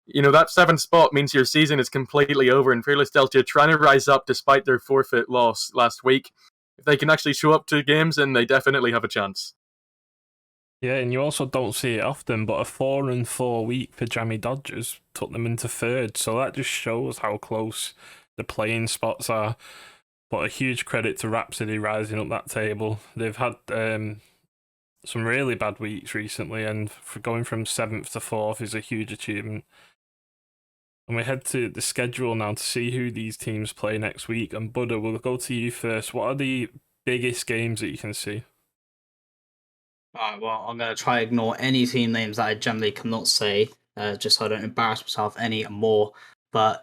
that 7th spot means your season is completely over, and Fearless Delta trying to rise up despite their forfeit loss last week. If they can actually show up to games, then they definitely have a chance. Yeah, and you also don't see it often, but a 4-4 week for Jammy Dodgers took them into 3rd, so that just shows how close the playing spots are. But a huge credit to Rhapsody rising up that table. They've had some really bad weeks recently, and for going from 7th to 4th is a huge achievement. And we head to the schedule now to see who these teams play next week. And Buddha, we'll go to you first. What are the biggest games that you can see? Alright, well, I'm going to try to ignore any team names that I generally cannot say, just so I don't embarrass myself any more. But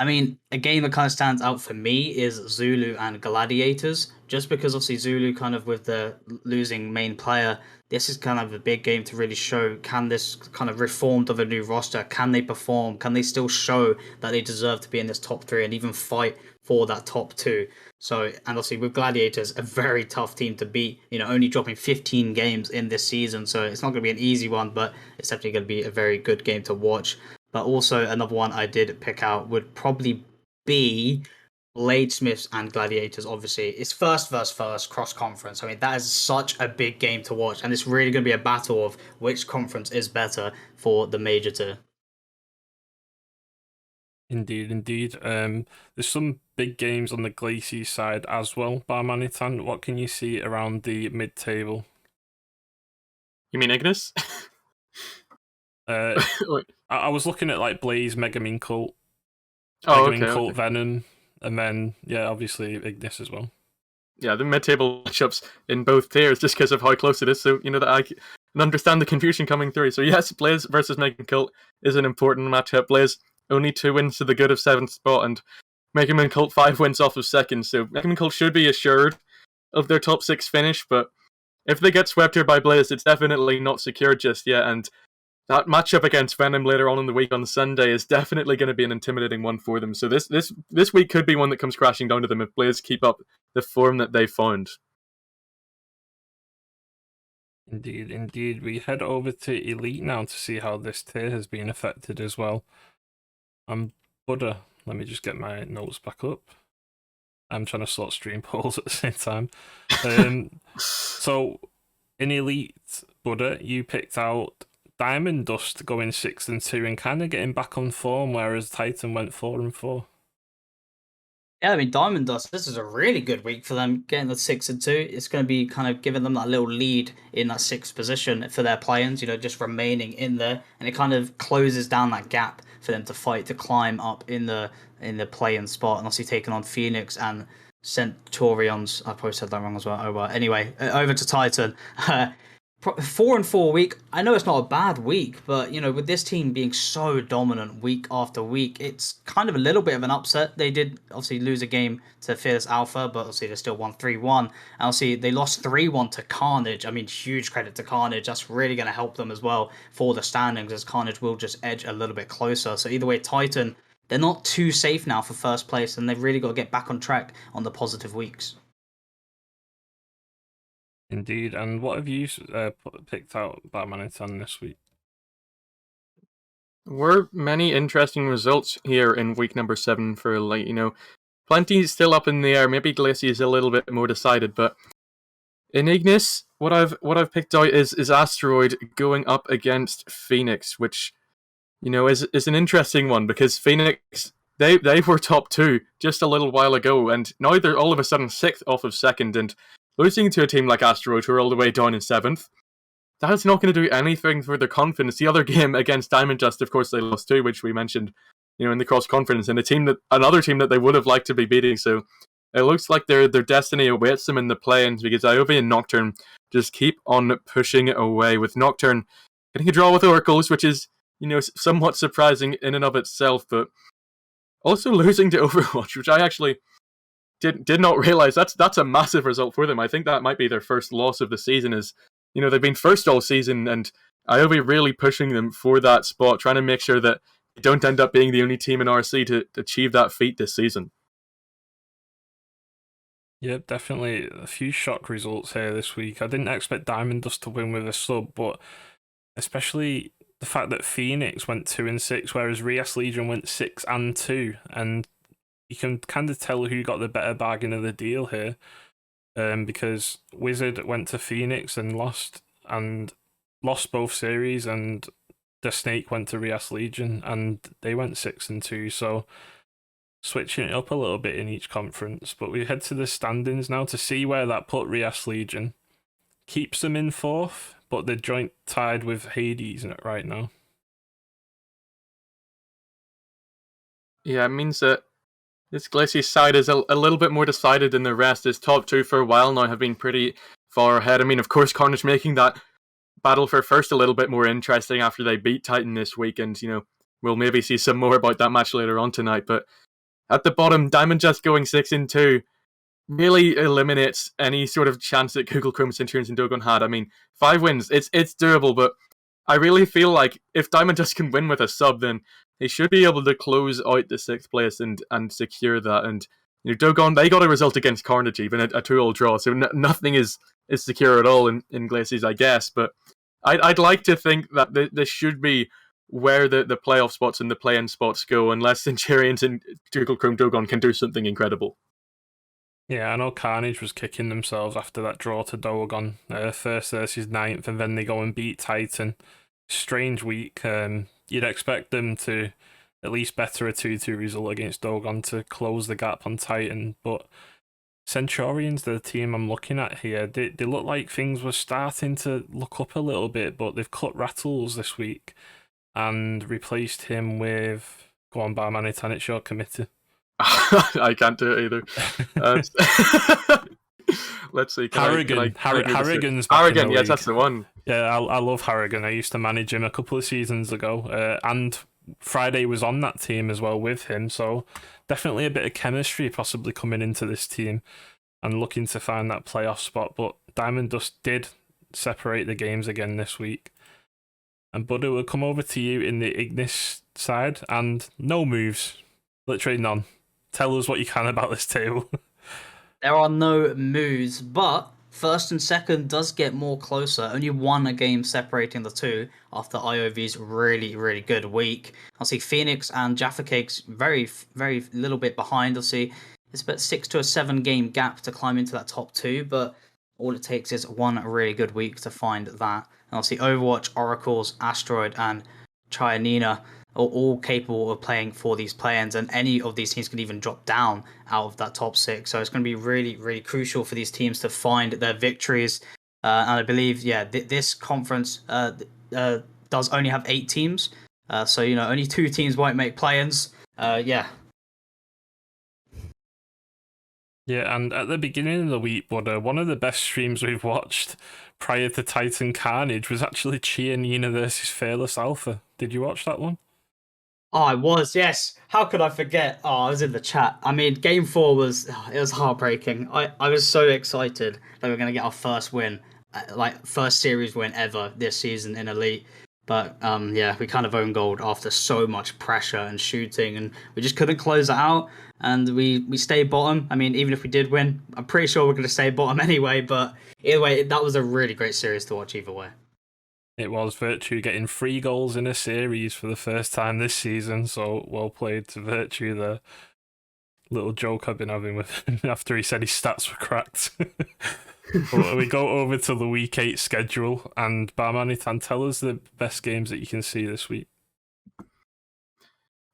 I mean, a game that kind of stands out for me is Zulu and Gladiators, just because obviously Zulu kind of with the losing main player, this is kind of a big game to really show, can this kind of reformed of a new roster, can they perform, can they still show that they deserve to be in this top 3 and even fight for that top 2. So, and obviously with Gladiators, a very tough team to beat, only dropping 15 games in this season, so it's not going to be an easy one, but it's definitely going to be a very good game to watch. But also another one I did pick out would probably be Bladesmiths and Gladiators. Obviously, it's first versus first cross conference. I mean, that is such a big game to watch, and it's really going to be a battle of which conference is better for the major tier. Indeed. There's some big games on the Glacier side as well. Barmanitan, what can you see around the mid-table? You mean Ignis? I was looking at like Blaze, Megamin Cult, okay. Venom, and then obviously Ignis as well. Yeah, the mid-table matchups in both tiers, just because of how close it is, so that I can understand the confusion coming through. So yes, Blaze versus Megamin Cult is an important matchup. Blaze only 2 wins to the good of 7th spot, and Megamin Cult 5 wins off of 2nd. So Megamin Cult should be assured of their top 6 finish, but if they get swept here by Blaze, it's definitely not secure just yet, and that matchup against Venom later on in the week on Sunday is definitely going to be an intimidating one for them. So this week could be one that comes crashing down to them if Blaze keep up the form that they found. Indeed. We head over to Elite now to see how this tier has been affected as well. Buddha, let me just get my notes back up. I'm trying to sort stream polls at the same time. So in Elite, Buddha, you picked out Diamond Dust going 6-2 and kind of getting back on form, whereas Titan went 4-4. Yeah, I mean, Diamond Dust, this is a really good week for them, getting the 6-2. It's going to be kind of giving them that little lead in that sixth position for their play-ins, just remaining in there. And it kind of closes down that gap for them to fight to climb up in the play-in spot. And obviously taking on Phoenix and Centurions. I probably said that wrong as well. Oh, well. Anyway, over to Titan. 4-4 week. I know it's not a bad week, but with this team being so dominant week after week, it's kind of a little bit of an upset. They did obviously lose a game to Fearless Alpha, but obviously they still won 3-1. And obviously they lost 3-1 to Carnage. I mean, huge credit to Carnage. That's really going to help them as well for the standings, as Carnage will just edge a little bit closer. So either way, Titan, they're not too safe now for first place, and they've really got to get back on track on the positive weeks. Indeed. And what have you picked out about Manitan this week? Were many interesting results here in week number 7 for Light. Plenty still up in the air. Maybe Glacier is a little bit more decided, but in Ignis, what I've picked out is Asteroid going up against Phoenix, which is an interesting one, because Phoenix, they were top 2 just a little while ago, and now they're all of a sudden 6th off of 2nd, and losing to a team like Asteroid, who are all the way down in 7th, that's not going to do anything for their confidence. The other game against Diamond Dust, of course, they lost to, which we mentioned, in the cross-conference, and another team that they would have liked to be beating. So it looks like their destiny awaits them in the play-ins, because Iobi and Nocturne just keep on pushing away, with Nocturne getting a draw with Oracles, which is, somewhat surprising in and of itself, but also losing to Overwatch, which I actually did not realize. That's a massive result for them. I think that might be their first loss of the season. Is they've been first all season, and Iobi really pushing them for that spot, trying to make sure that they don't end up being the only team in RC to achieve that feat this season. Yep, definitely a few shock results here this week. I didn't expect Diamond Dust to win with a sub, but especially the fact that Phoenix went 2-6, whereas Rias Legion went 6-2, and you can kind of tell who got the better bargain of the deal here, because Wizard went to Phoenix and lost both series, and the Snake went to Rias Legion and they went 6-2. So switching it up a little bit in each conference. But we head to the standings now to see where that put Rias Legion. Keeps them in 4th, but they're joint tied with Hades right now. Yeah, it means that this Glacier side is a little bit more decided than the rest. His top 2 for a while now have been pretty far ahead. I mean, of course, Carnage making that battle for first a little bit more interesting after they beat Titan this week, and we'll maybe see some more about that match later on tonight. But at the bottom, Diamond just going 6-2 really eliminates any sort of chance that Google Chrome, Centurions, and Dogon had. I mean, 5 wins, it's doable, but I really feel like if Diamond just can win with a sub, then they should be able to close out the 6th place and secure that. And Dogon, they got a result against Carnage, even a 2-all draw, so nothing is secure at all in Glaciers, I guess. But I'd like to think that this should be where the playoff spots and the play-in spots go, unless Centurions and Google Chrome Dogon can do something incredible. Yeah, I know Carnage was kicking themselves after that draw to Dogon, 1st versus 9th, and then they go and beat Titan. Strange week. You'd expect them to at least better a 2-2 result against Dogon to close the gap on Titan, but Centurions, the team I'm looking at here, they look like things were starting to look up a little bit, but they've cut Rattles this week and replaced him with... Go on, Barmanitan, it's your committee. I can't do it either. Let's see. Harrigan. Harrigan's back Harrigan, in the yes, league. That's the one. Yeah, I love Harrigan. I used to manage him a couple of seasons ago, and Friday was on that team as well with him, so definitely a bit of chemistry possibly coming into this team and looking to find that playoff spot. But Diamond Dust did separate the games again this week. And Buddy, will come over to you in the Ignis side, and no moves. Literally none. Tell us what you can about this table. There are no moves, but first and second does get more closer. Only one a game separating the two after IOV's really, really good week. I'll see Phoenix and Jaffa Cakes very, very little bit behind. I'll see it's about 6 to a 7 game gap to climb into that top 2, but all it takes is one really good week to find that. And I'll see Overwatch, Oracles, Asteroid, and Chianina. are all capable of playing for these play-ins, and any of these teams can even drop down out of that top 6. So it's going to be really, really crucial for these teams to find their victories. And I believe, this conference does only have 8 teams. So, only 2 teams won't make play-ins. Yeah. Yeah, and at the beginning of the week, but one of the best streams we've watched prior to Titan Carnage was actually Chia Nina versus Fearless Alpha. Did you watch that one? Oh, I was, yes. How could I forget? Oh, I was in the chat. I mean, game 4 was heartbreaking. I was so excited that we were going to get our first win, first series win ever this season in Elite. But we kind of owned gold after so much pressure and shooting, and we just couldn't close it out. And we stayed bottom. I mean, even if we did win, I'm pretty sure we're going to stay bottom anyway. But either way, that was a really great series to watch either way. It was Virtue getting 3 goals in a series for the first time this season, so well played to Virtue there. Little joke I've been having with him after he said his stats were cracked. But we go over to the week 8 schedule, and Barmanitan, tell us the best games that you can see this week.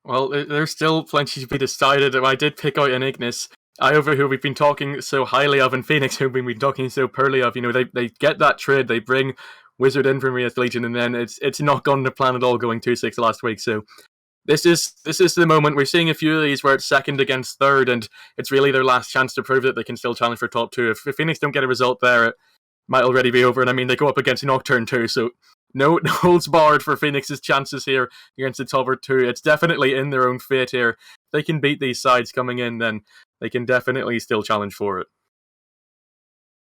Well, there's still plenty to be decided. I did pick out an Ignis. Iover, who we've been talking so highly of, and Phoenix, who we've been talking so poorly of. They get that trade, they bring Wizard in from Rias Legion, and then it's not gone to plan at all, going 2-6 last week. So this is the moment. We're seeing a few of these where it's second against third, and it's really their last chance to prove that they can still challenge for top 2. If Phoenix don't get a result there, it might already be over. And I mean, they go up against Nocturne too, so no holds barred for Phoenix's chances here against the top 2. It's definitely in their own fate here. If they can beat these sides coming in, then they can definitely still challenge for it.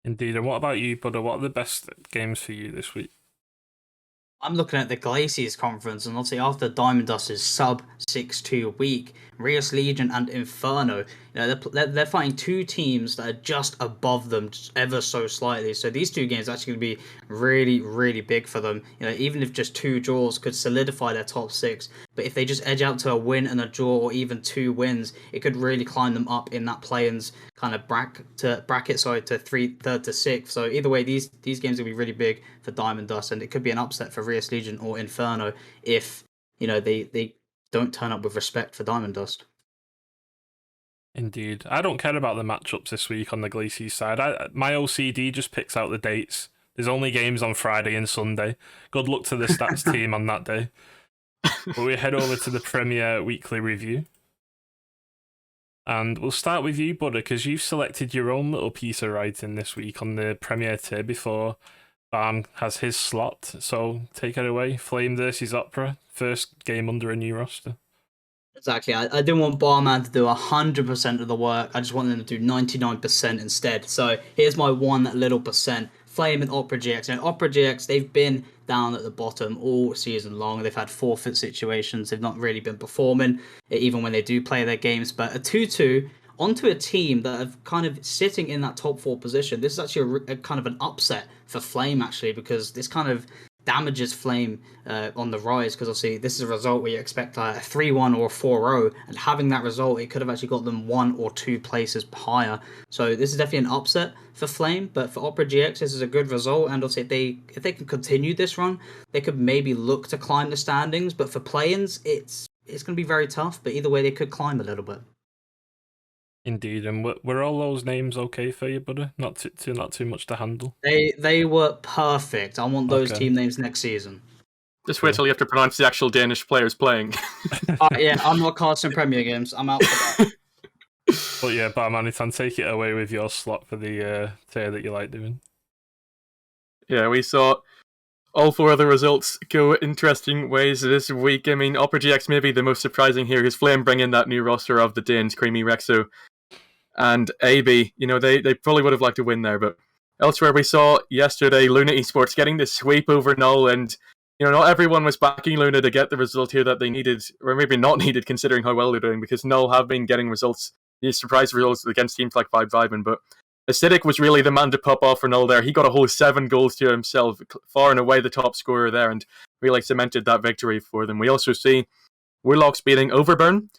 Indeed. And what about you, Buddha? What are the best games for you this week? I'm looking at the Glaciers conference, and obviously after Diamond Dust's sub 6-2 week, Rios Legion and Inferno, they're fighting 2 teams that are just above them, just ever so slightly. So these 2 games are actually going to be really, really big for them. Even if just 2 draws could solidify their top 6, but if they just edge out to a win and a draw, or even 2 wins, it could really climb them up in that play-ins kind of bracket, to 3rd to 6th. So either way, these games will be really big for Diamond Dust, and it could be an upset for Rios Legion or Inferno if they don't turn up with respect for Diamond Dust. Indeed. I don't care about the matchups this week on the Glaciers side. My OCD just picks out the dates. There's only games on Friday and Sunday. Good luck to the stats team on that day. But we head over to the Premier Weekly Review. And we'll start with you, Buddha, because you've selected your own little piece of writing this week on the Premier tier before Barm has his slot. So take it away. Flame versus Opera. First game under a new roster. Exactly. I didn't want Barman to do 100% of the work. I just wanted them to do 99% instead. So here's my 1 little percent. Flame and Opera GX. Opera GX, they've been down at the bottom all season long. They've had forfeit situations. They've not really been performing, even when they do play their games. But a 2-2 onto a team that are kind of sitting in that top 4 position. This is actually a kind of an upset for Flame, actually, because this kind of damages Flame on the rise, because obviously this is a result where you expect a 3-1 or a 4-0, and having that result, it could have actually got them 1 or 2 places higher. So this is definitely an upset for Flame, but for Opera GX, this is a good result, and obviously if they can continue this run, they could maybe look to climb the standings, but for play-ins, it's going to be very tough, but either way, they could climb a little bit. Indeed, and were all those names okay for you, Buddha? Not too much to handle? They were perfect. I want those team names next season. Just wait till you have to pronounce the actual Danish players playing. Yeah, I'm not casting Premier games. I'm out for that. But yeah, Barmanitan, take it away with your slot for the tier that you like doing. Yeah, we saw all 4 other results go interesting ways this week. I mean, Opera GX may be the most surprising here, because Flame bring in that new roster of the Danes, Creamy Rexo, and AB. They probably would have liked to win there, but elsewhere we saw yesterday Luna Esports getting the sweep over Null, and not everyone was backing Luna to get the result here that they needed, or maybe not needed, considering how well they're doing, because Null have been getting results, these surprise results against teams like Vibe, but Acidic was really the man to pop off for Null there. He got a whole 7 goals to himself, far and away the top scorer there, and really cemented that victory for them. We also see Warlocks beating Overburn.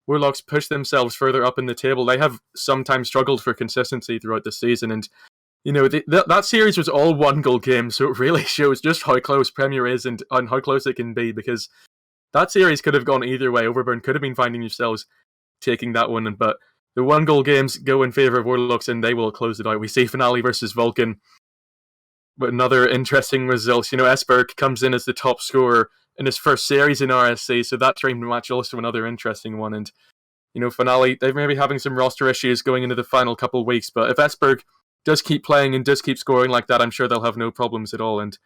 Warlocks push themselves further up in the table. They have sometimes struggled for consistency throughout the season, and that series was all 1-goal games, so it really shows just how close Premier is and how close it can be, because that series could have gone either way. Overburn could have been finding yourselves taking that one, but the 1-goal games go in favor of Warlocks, and they will close it out. We see Finale versus Vulcan. But another interesting result. Esberg comes in as the top scorer in his first series in RSC, so that dream match also another interesting one. And Finale, they may be having some roster issues going into the final couple of weeks, but if Esberg does keep playing and does keep scoring like that, I'm sure they'll have no problems at all. And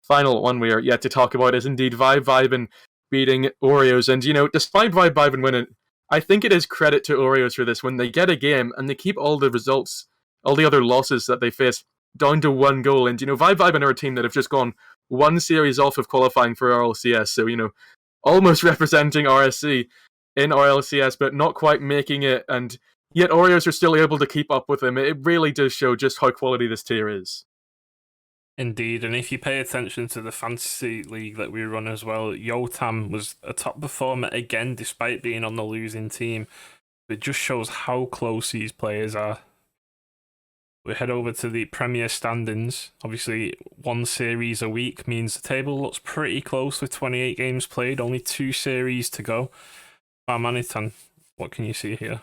final one we are yet to talk about is indeed Vibe beating Oreos. And despite Vibe winning, I think it is credit to Oreos for this. When they get a game and they keep all the results, all the other losses that they face, down to 1 goal. And Vibe are a team that have just gone one series off of qualifying for RLCS, so almost representing RSC in RLCS, but not quite making it, and yet Oreos are still able to keep up with them. It really does show just how quality this tier is. Indeed, and if you pay attention to the fantasy league that we run as well, Yotam was a top performer again despite being on the losing team. It just shows how close these players are. We head over to the Premier standings. Obviously, 1 series a week means the table looks pretty close with 28 games played, only 2 series to go. Manitan, what can you see here?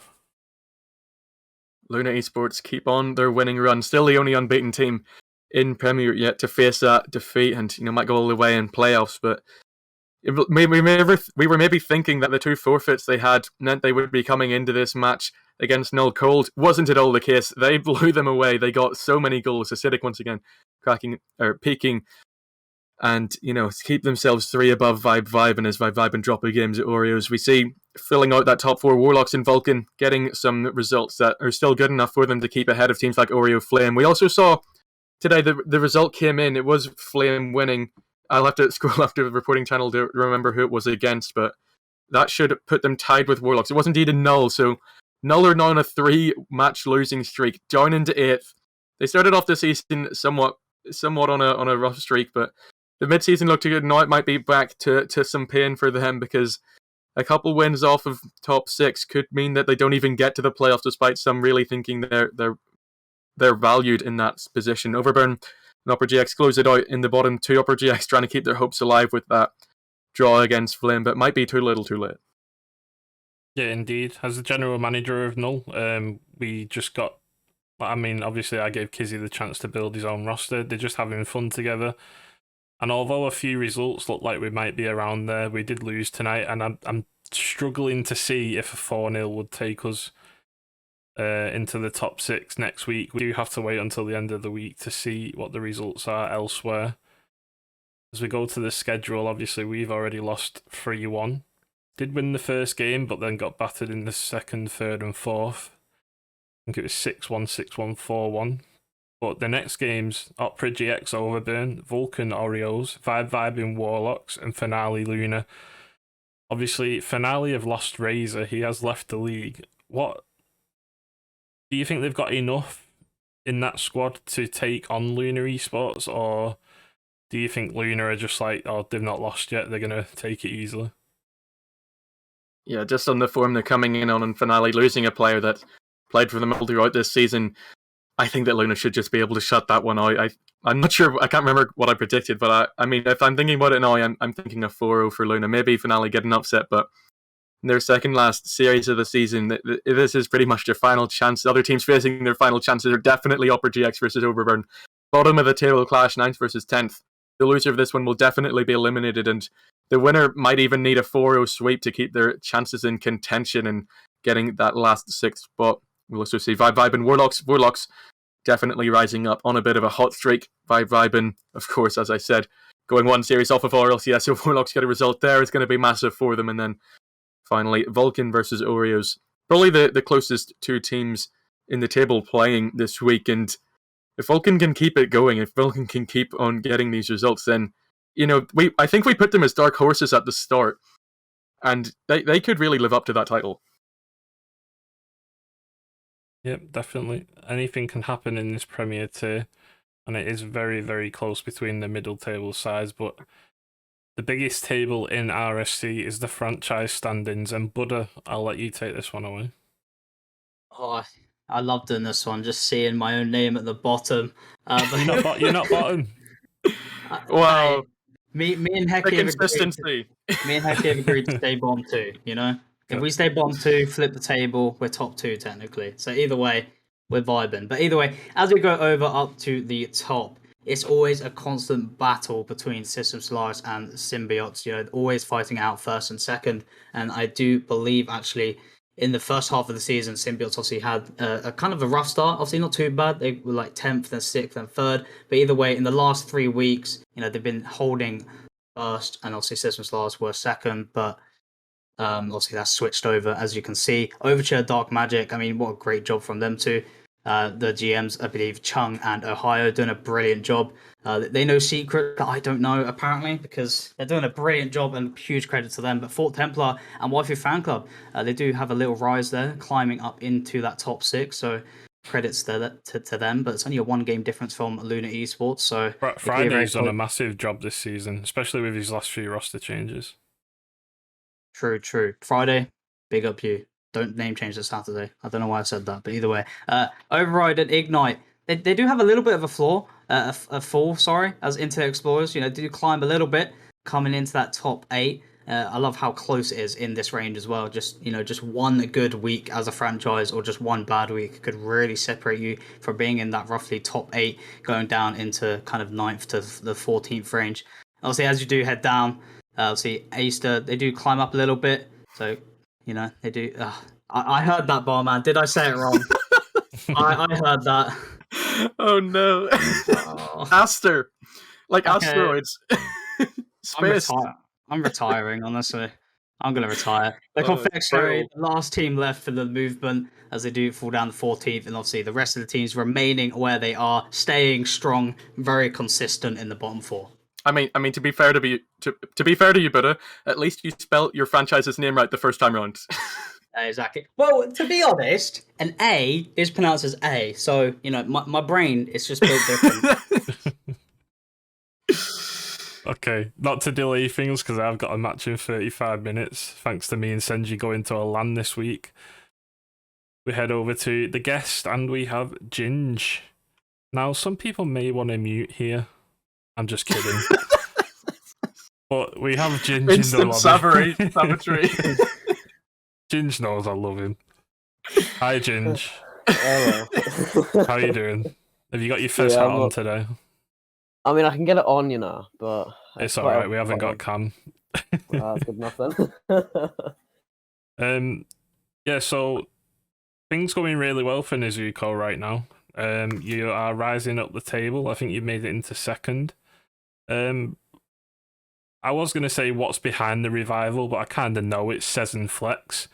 Luna Esports keep on their winning run, still the only unbeaten team in Premier yet to face that defeat, and might go all the way in playoffs. But we were maybe thinking that the 2 forfeits they had meant they would be coming into this match against Null Cold. Wasn't at all the case. They blew them away. They got so many goals. Acidic once again peaking, and keep themselves 3 above Vibe, and as Vibe and drop of games at Oreos, we see filling out that top 4 Warlocks and Vulcan getting some results that are still good enough for them to keep ahead of teams like Oreo Flame. We also saw today the result came in. It was Flame winning. I'll have to scroll up to the reporting channel to remember who it was against, but that should put them tied with Warlocks. It was indeed a Null, so Null are now on a 3-match losing streak, down into 8th. They started off the season somewhat on a rough streak, but the mid-season looked good. Now it might be back to some pain for them, because a couple wins off of top 6 could mean that they don't even get to the playoffs, despite some really thinking they're valued in that position. Overburn and Upper GX close it out in the bottom 2. Upper GX trying to keep their hopes alive with that draw against Flame, but might be too little too late. Yeah, indeed. As the general manager of Null, we just got... obviously I gave Kizzy the chance to build his own roster. They're just having fun together. And although a few results look like we might be around there, we did lose tonight, and I'm struggling to see if a 4-0 would take us into the top 6 next week. We do have to wait until the end of the week to see what the results are elsewhere. As we go to the schedule, obviously we've already lost 3-1. Did win the first game, but then got battered in the 2nd, 3rd, and 4th. I think it was 6-1, 6-1, 4-1. But the next games, Opera GX Overburn, Vulcan Oreos, Vibe in Warlocks, and Finale Luna. Obviously, Finale have lost Razor. He has left the league. What do you think they've got enough in that squad to take on Luna Esports, or do you think Luna are just like, oh, they've not lost yet, they're going to take it easily? Yeah, just on the form they're coming in on Finale, losing a player that played for them all throughout this season, I think that Luna should just be able to shut that one out. I'm not sure, I can't remember what I predicted, but I mean, if I'm thinking about it now, I'm thinking a 4-0 for Luna. Maybe Finale getting upset, but in their second last series of the season, this is pretty much their final chance. The other teams facing their final chances are definitely Upper GX versus Overburn. Bottom of the table clash, 9th versus 10th. The loser of this one will definitely be eliminated, and the winner might even need a 4-0 sweep to keep their chances in contention and getting that last 6th spot. We'll also see Vibe and Warlocks. Warlocks definitely rising up on a bit of a hot streak. Vibe and, of course, as I said, going 1 series off of RLCS, so if Warlocks get a result there, it's going to be massive for them. And then finally, Vulcan versus Oreos. Probably the closest 2 teams in the table playing this week. And if Vulcan can keep it going, if Vulcan can keep on getting these results, then, I think we put them as dark horses at the start. And they could really live up to that title. Yep, definitely. Anything can happen in this Premier tier, and it is very, very close between the middle table sides, but the biggest table in RSC is the franchise standings, and Buddha, I'll let you take this one away. Oh, I love doing this one, just seeing my own name at the bottom. You're not bottom. Wow. Me and The Hecky have agreed. consistency. Me and Hecky have agreed to stay bottom 2. You know, if we stay bottom 2, flip the table, we're top 2 technically. So either way, we're vibing. But either way, as we go over up to the top, it's always a constant battle between System Solaris and Symbiotes. You know, always fighting out first and second. And I do believe actually in the first half of the season, Symbiotes obviously had a kind of a rough start. Obviously, not too bad. They were like 10th, then 6th, then 3rd. But either way, in the last 3 weeks, you know, they've been holding first, and obviously System Solaris were second. But obviously, that's switched over, as you can see. Overture, Dark Magic. I mean, what a great job from them too. The GMs, I believe, Chung and Ohio, doing a brilliant job. They know secret that I don't know, apparently, because they're doing a brilliant job, and huge credit to them. But Fort Templar and Waifu Fan Club, they do have a little rise there, climbing up into that top 6. So credits to them. But it's only a 1-game difference from Luna Esports. So Friday's done a massive job this season, especially with his last few roster changes. True. Friday, big up you. Don't name change to Saturday. I don't know why I said that, but either way. Override and Ignite. They do have a little bit of a flaw, a fall, sorry, as Internet Explorers. You know, do climb a little bit, coming into that top 8. I love how close it is in this range as well. Just one good week as a franchise or just one bad week could really separate you from being in that roughly top 8, going down into kind of 9th to the 14th range. Obviously, as you do head down, see, Easter, they do climb up a little bit. So, you know, they do. I heard that, Barman. Did I say it wrong? I heard that. Oh, no. Oh. Aster. Like Okay. asteroids. Space. I'm retiring, honestly. I'm going to retire. The confectionery, the last team left for the movement, as they do fall down the 14th. And obviously, the rest of the teams remaining where they are, staying strong, very consistent in the bottom 4. I mean, to be fair to you, Buddha, at least you spelt your franchise's name right the first time round. Exactly. Well, to be honest, an A is pronounced as A, so you know my brain is just built different. Okay, not to delay things because I've got a match in 35 minutes. Thanks to me and Senji going to a LAN this week. We head over to the guest and we have Ginge. Now, some people may want to mute here. I'm just kidding. But we have Ginge in the lobby. Savagery. Ginge knows I love him. Hi, Ginge. Hello. How are you doing? Have you got your first hat on today? I mean, I can get it on, you know, but... It's alright, we haven't got Cam. That's good enough then. Yeah, so things going really well for Nezuko right now. You are rising up the table. I think you made it into 2nd. I was going to say what's behind the revival, but I kind of know it's Cez and Flex.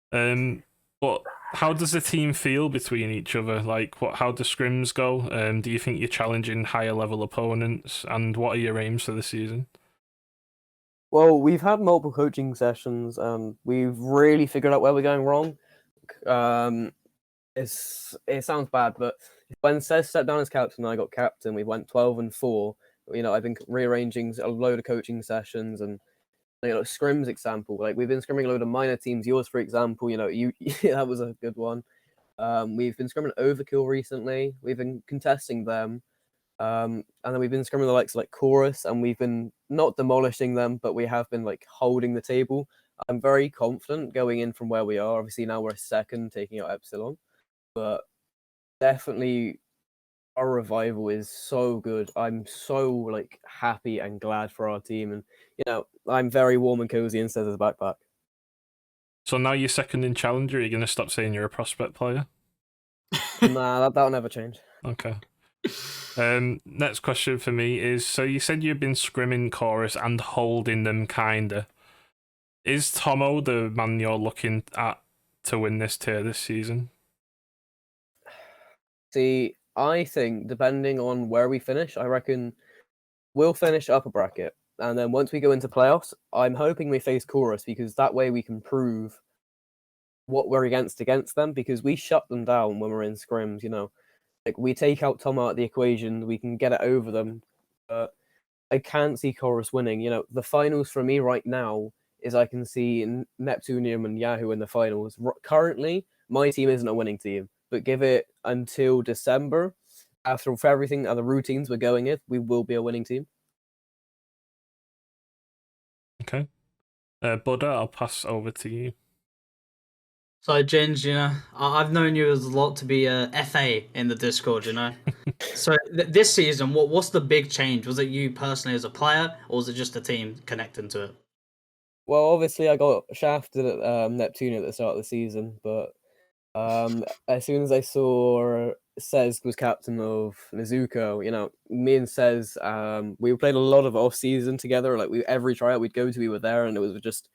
But how does the team feel between each other? Like, how do scrims go? Do you think you're challenging higher level opponents? And what are your aims for the season? Well, we've had multiple coaching sessions. We've really figured out where we're going wrong. It sounds bad, but when Cez stepped down as captain and I got captain, we went 12-4. You know, I've been rearranging a load of coaching sessions and, you know, scrims example. Like, we've been scrimming a load of minor teams. Yours, for example, you know, that was a good one. We've been scrimming Overkill recently. We've been contesting them. And then we've been scrimming the likes of like Chorus, and we've been not demolishing them, but we have been like holding the table. I'm very confident going in from where we are. Obviously now we're 2nd, taking out Epsilon, but definitely our revival is so good. I'm so like happy and glad for our team, and you know, I'm very warm and cozy instead of the backpack. So now you're 2nd in Challenger, are you going to stop saying you're a prospect player? Nah, that'll never change. Okay. Next question for me is, so you said you've been scrimming Chorus and holding them kinda. Is Tomo the man you're looking at to win this tier this season? See, I think depending on where we finish, I reckon we'll finish upper bracket. And then once we go into playoffs, I'm hoping we face Chorus, because that way we can prove what we're against them, because we shut them down when we're in scrims, you know. Like, we take out Tom out of the equation, we can get it over them. But I can't see Chorus winning. You know, the finals for me right now is I can see Neptunium and Yahoo in the finals. Currently, my team isn't a winning team, but give it until December, after everything, other routines we're going in, we will be a winning team. Okay. Buddha, I'll pass over to you. So, Ginge, I've known you as a lot to be a FA in the Discord, So this season, what's the big change? Was it you personally as a player, or was it just the team connecting to it? Well, obviously, I got shafted at Neptune at the start of the season, but as soon as I saw Cez was captain of Nezuko, me and Cez, we played a lot of off season together. Like every tryout we'd go to, we were there, and it was just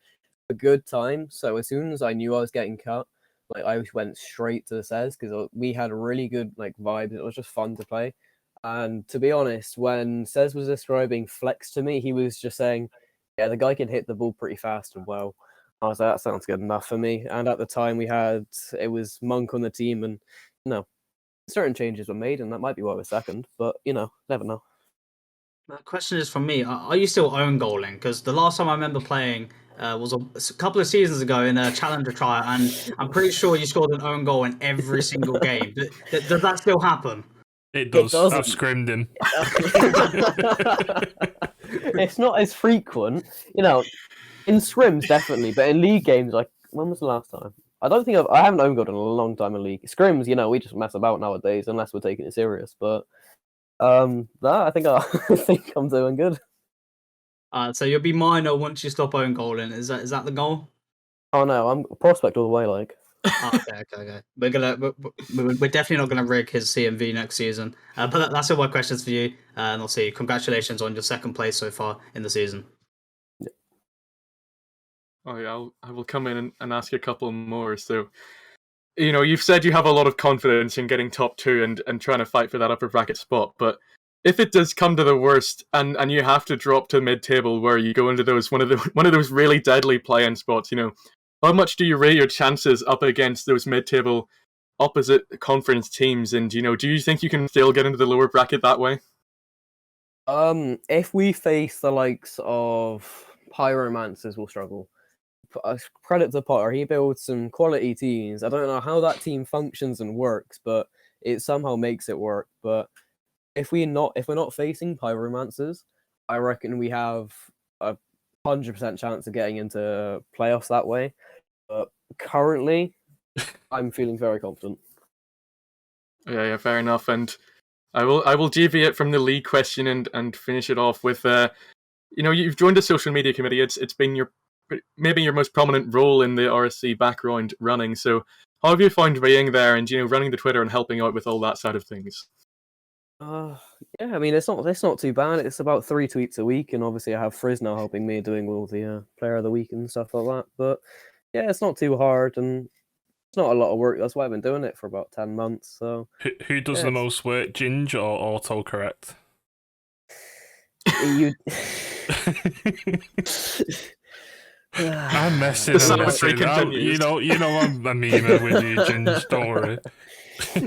a good time. So as soon as I knew I was getting cut, like I went straight to Cez because we had a really good vibe. It was just fun to play. And to be honest, when Cez was describing Flex to me, he was just saying, "Yeah, the guy can hit the ball pretty fast and well." I was like, that sounds good enough for me. And at the time, it was Monk on the team, and certain changes were made, and that might be why we're second. But never know. The question is from me: are you still own goaling? Because the last time I remember playing was a couple of seasons ago in a challenger trial, and I'm pretty sure you scored an own goal in every single game. Does that still happen? It does. doesn't. I've scrimmed him. It's not as frequent, in scrims definitely, but in league games, when was the last time? I don't think I haven't own goaled in a long time in league. Scrims, we just mess about nowadays unless we're taking it serious. But I think I think I'm doing good. So you'll be minor once you stop own goaling. Is that the goal? Oh no, I'm a prospect all the way. Okay. We're definitely not gonna rig his CMV next season. But that's all my questions for you, and I'll see. Congratulations on your second place so far in the season. Oh yeah, I will come in and ask you a couple more. So, you've said you have a lot of confidence in getting top 2 and trying to fight for that upper bracket spot. But if it does come to the worst, and you have to drop to mid-table where you go into one of those really deadly play-in spots, how much do you rate your chances up against those mid-table opposite conference teams? And do you think you can still get into the lower bracket that way? If we face the likes of Pyromancers, we'll struggle. Credit to Potter, he builds some quality teams. I don't know how that team functions and works, but it somehow makes it work. But if we're not facing Pyromancers, I reckon we have a 100% chance of getting into playoffs that way. But currently, I'm feeling very confident. Yeah, fair enough. And I will deviate from the league question and finish it off with you've joined a social media committee. It's been maybe your most prominent role in the RSC background running. So how have you found being there and running the Twitter and helping out with all that side of things? Yeah, I mean it's not too bad. It's about 3 tweets a week, and obviously I have Frizz now helping me doing all the player of the week and stuff like that. But yeah, it's not too hard and it's not a lot of work. That's why I've been doing it for about 10 months. So who does the most work, Ginge or autocorrect? You. I'm messing. Continues. You know I'm a memer with you, Ginge. Don't worry.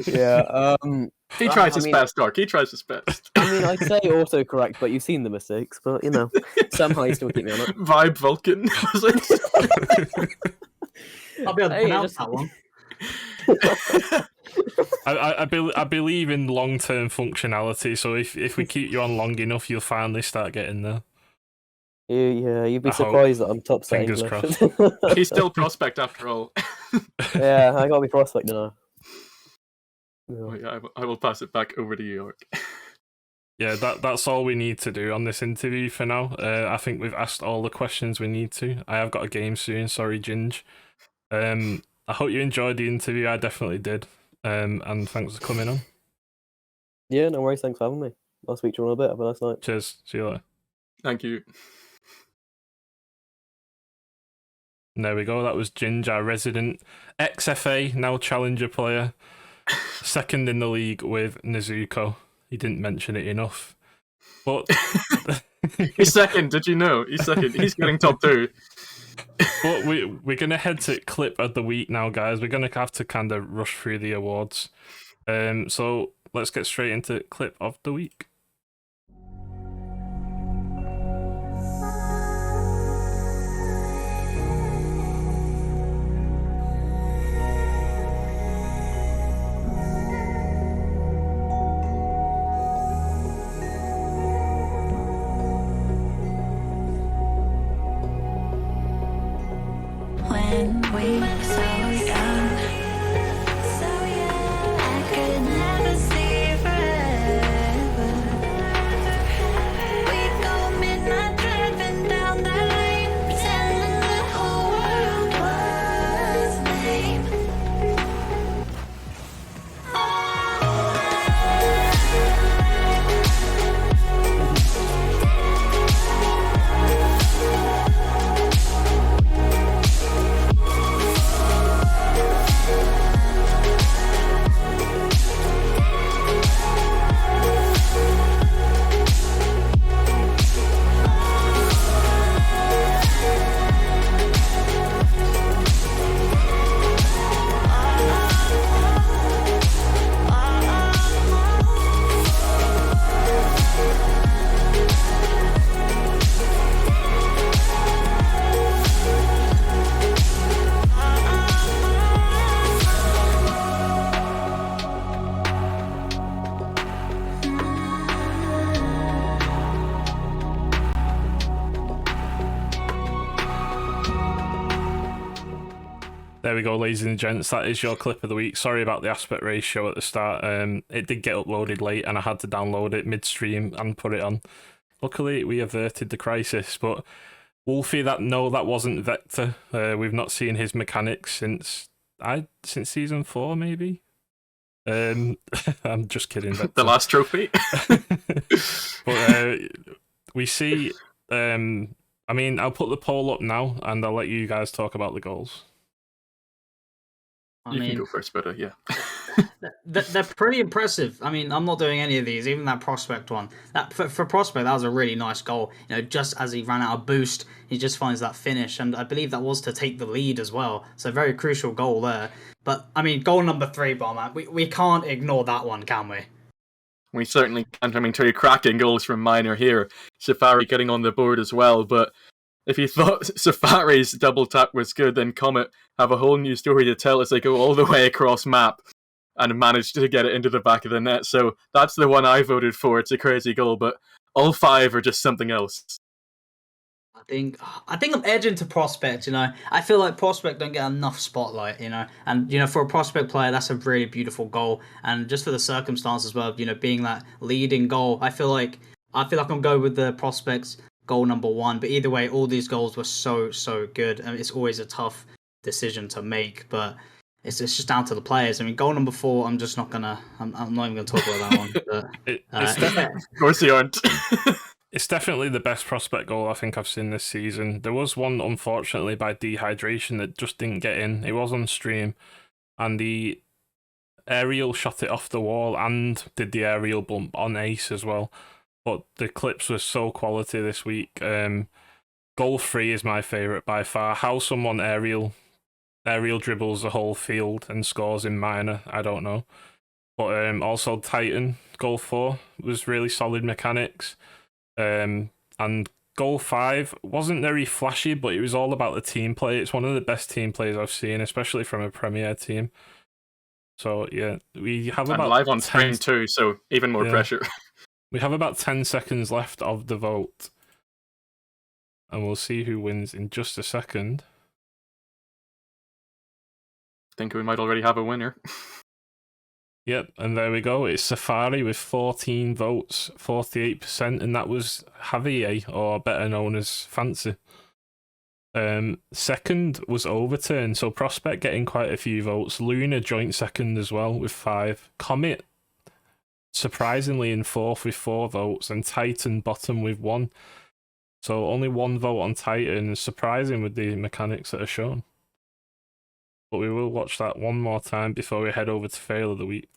Yeah. He tries his best, Dark. He tries his best. I mean, I'd say autocorrect, but you've seen the mistakes. But somehow you still keep me on it. Vibe Vulcan. Was it? I'll be able to pronounce that one. I believe in long-term functionality, so if we keep you on long enough, you'll finally start getting there. Yeah, you'd be surprised that I'm top set Fingers English. crossed. He's still prospect after all. Yeah, I gotta be prospect now. Oh, yeah, I will pass it back over to you, York. Yeah, that's all we need to do on this interview for now. I think we've asked all the questions we need to. I have got a game soon, sorry, Ginge. I hope you enjoyed the interview. I definitely did. And thanks for coming on. Yeah, no worries. Thanks for having me. I'll speak to you in a bit. Have a nice night. Cheers. See you later. Thank you. There we go. That was Ginge, our resident XFA, now challenger player. Second in the league with Nezuko. He didn't mention it enough. But he's second, did you know? He's second. He's getting top 2. But we're going to head to clip of the week now, guys. We're going to have to kind of rush through the awards. So let's get straight into clip of the week. When we were so young, I could never see forever. We'd go midnight driving down that lane, pretending the whole world was lame. There we go, ladies and gents. That is your clip of the week. Sorry about the aspect ratio at the start. It did get uploaded late, and I had to download it midstream and put it on. Luckily, we averted the crisis. But Wolfie, that wasn't Vector. We've not seen his mechanics since season 4, maybe. I'm just kidding. Vector. The last trophy. But we see. I mean, I'll put the poll up now, and I'll let you guys talk about the goals. You can go first, but yeah. They're pretty impressive. I mean, I'm not doing any of these, even that Prospect one. That for Prospect, that was a really nice goal. You know, just as he ran out of boost, he just finds that finish, and I believe that was to take the lead as well. So very crucial goal there. But I mean, goal number 3, Barman. We can't ignore that one, can we? We certainly can't. I mean, 2 cracking goals from Minor here. Safari getting on the board as well, but if you thought Safari's double tap was good, then Comet have a whole new story to tell as they go all the way across map and manage to get it into the back of the net. So that's the one I voted for. It's a crazy goal, but all 5 are just something else. I think I'm edging to Prospect, you know. I feel like Prospect don't get enough spotlight, you know. And, you know, for a Prospect player, that's a really beautiful goal. And just for the circumstance as well, you know, being that leading goal, I feel like I'm going with the Prospects goal number 1. But either way, all these goals were so good. And it's always a tough decision to make, but it's just down to the players. I mean, goal number 4, I'm not even gonna talk about that one. But, Of course you aren't. It's definitely the best Prospect goal I think I've seen this season. There was one, unfortunately, by dehydration that just didn't get in. It was on stream, and the aerial shot it off the wall and did the aerial bump on Ace as well. But the clips were so quality this week. Goal 3 is my favourite by far. How someone aerial dribbles the whole field and scores in minor, I don't know. But also Titan, goal 4 was really solid mechanics. And goal 5 wasn't very flashy, but it was all about the team play. It's one of the best team plays I've seen, especially from a Premier team. So yeah, we have about live on screen too, so even more pressure. We have about 10 seconds left of the vote, and we'll see who wins in just a second. I think we might already have a winner. Yep, and there we go. It's Safari with 14 votes, 48%, and that was Javier, or better known as Fancy. Second was Overturn, so Prospect getting quite a few votes. Luna joint second as well with 5. Comet surprisingly in 4th with 4 votes, and Titan bottom with 1. So only 1 vote on Titan, surprising with the mechanics that are shown. But we will watch that one more time before we head over to Fail of the Week.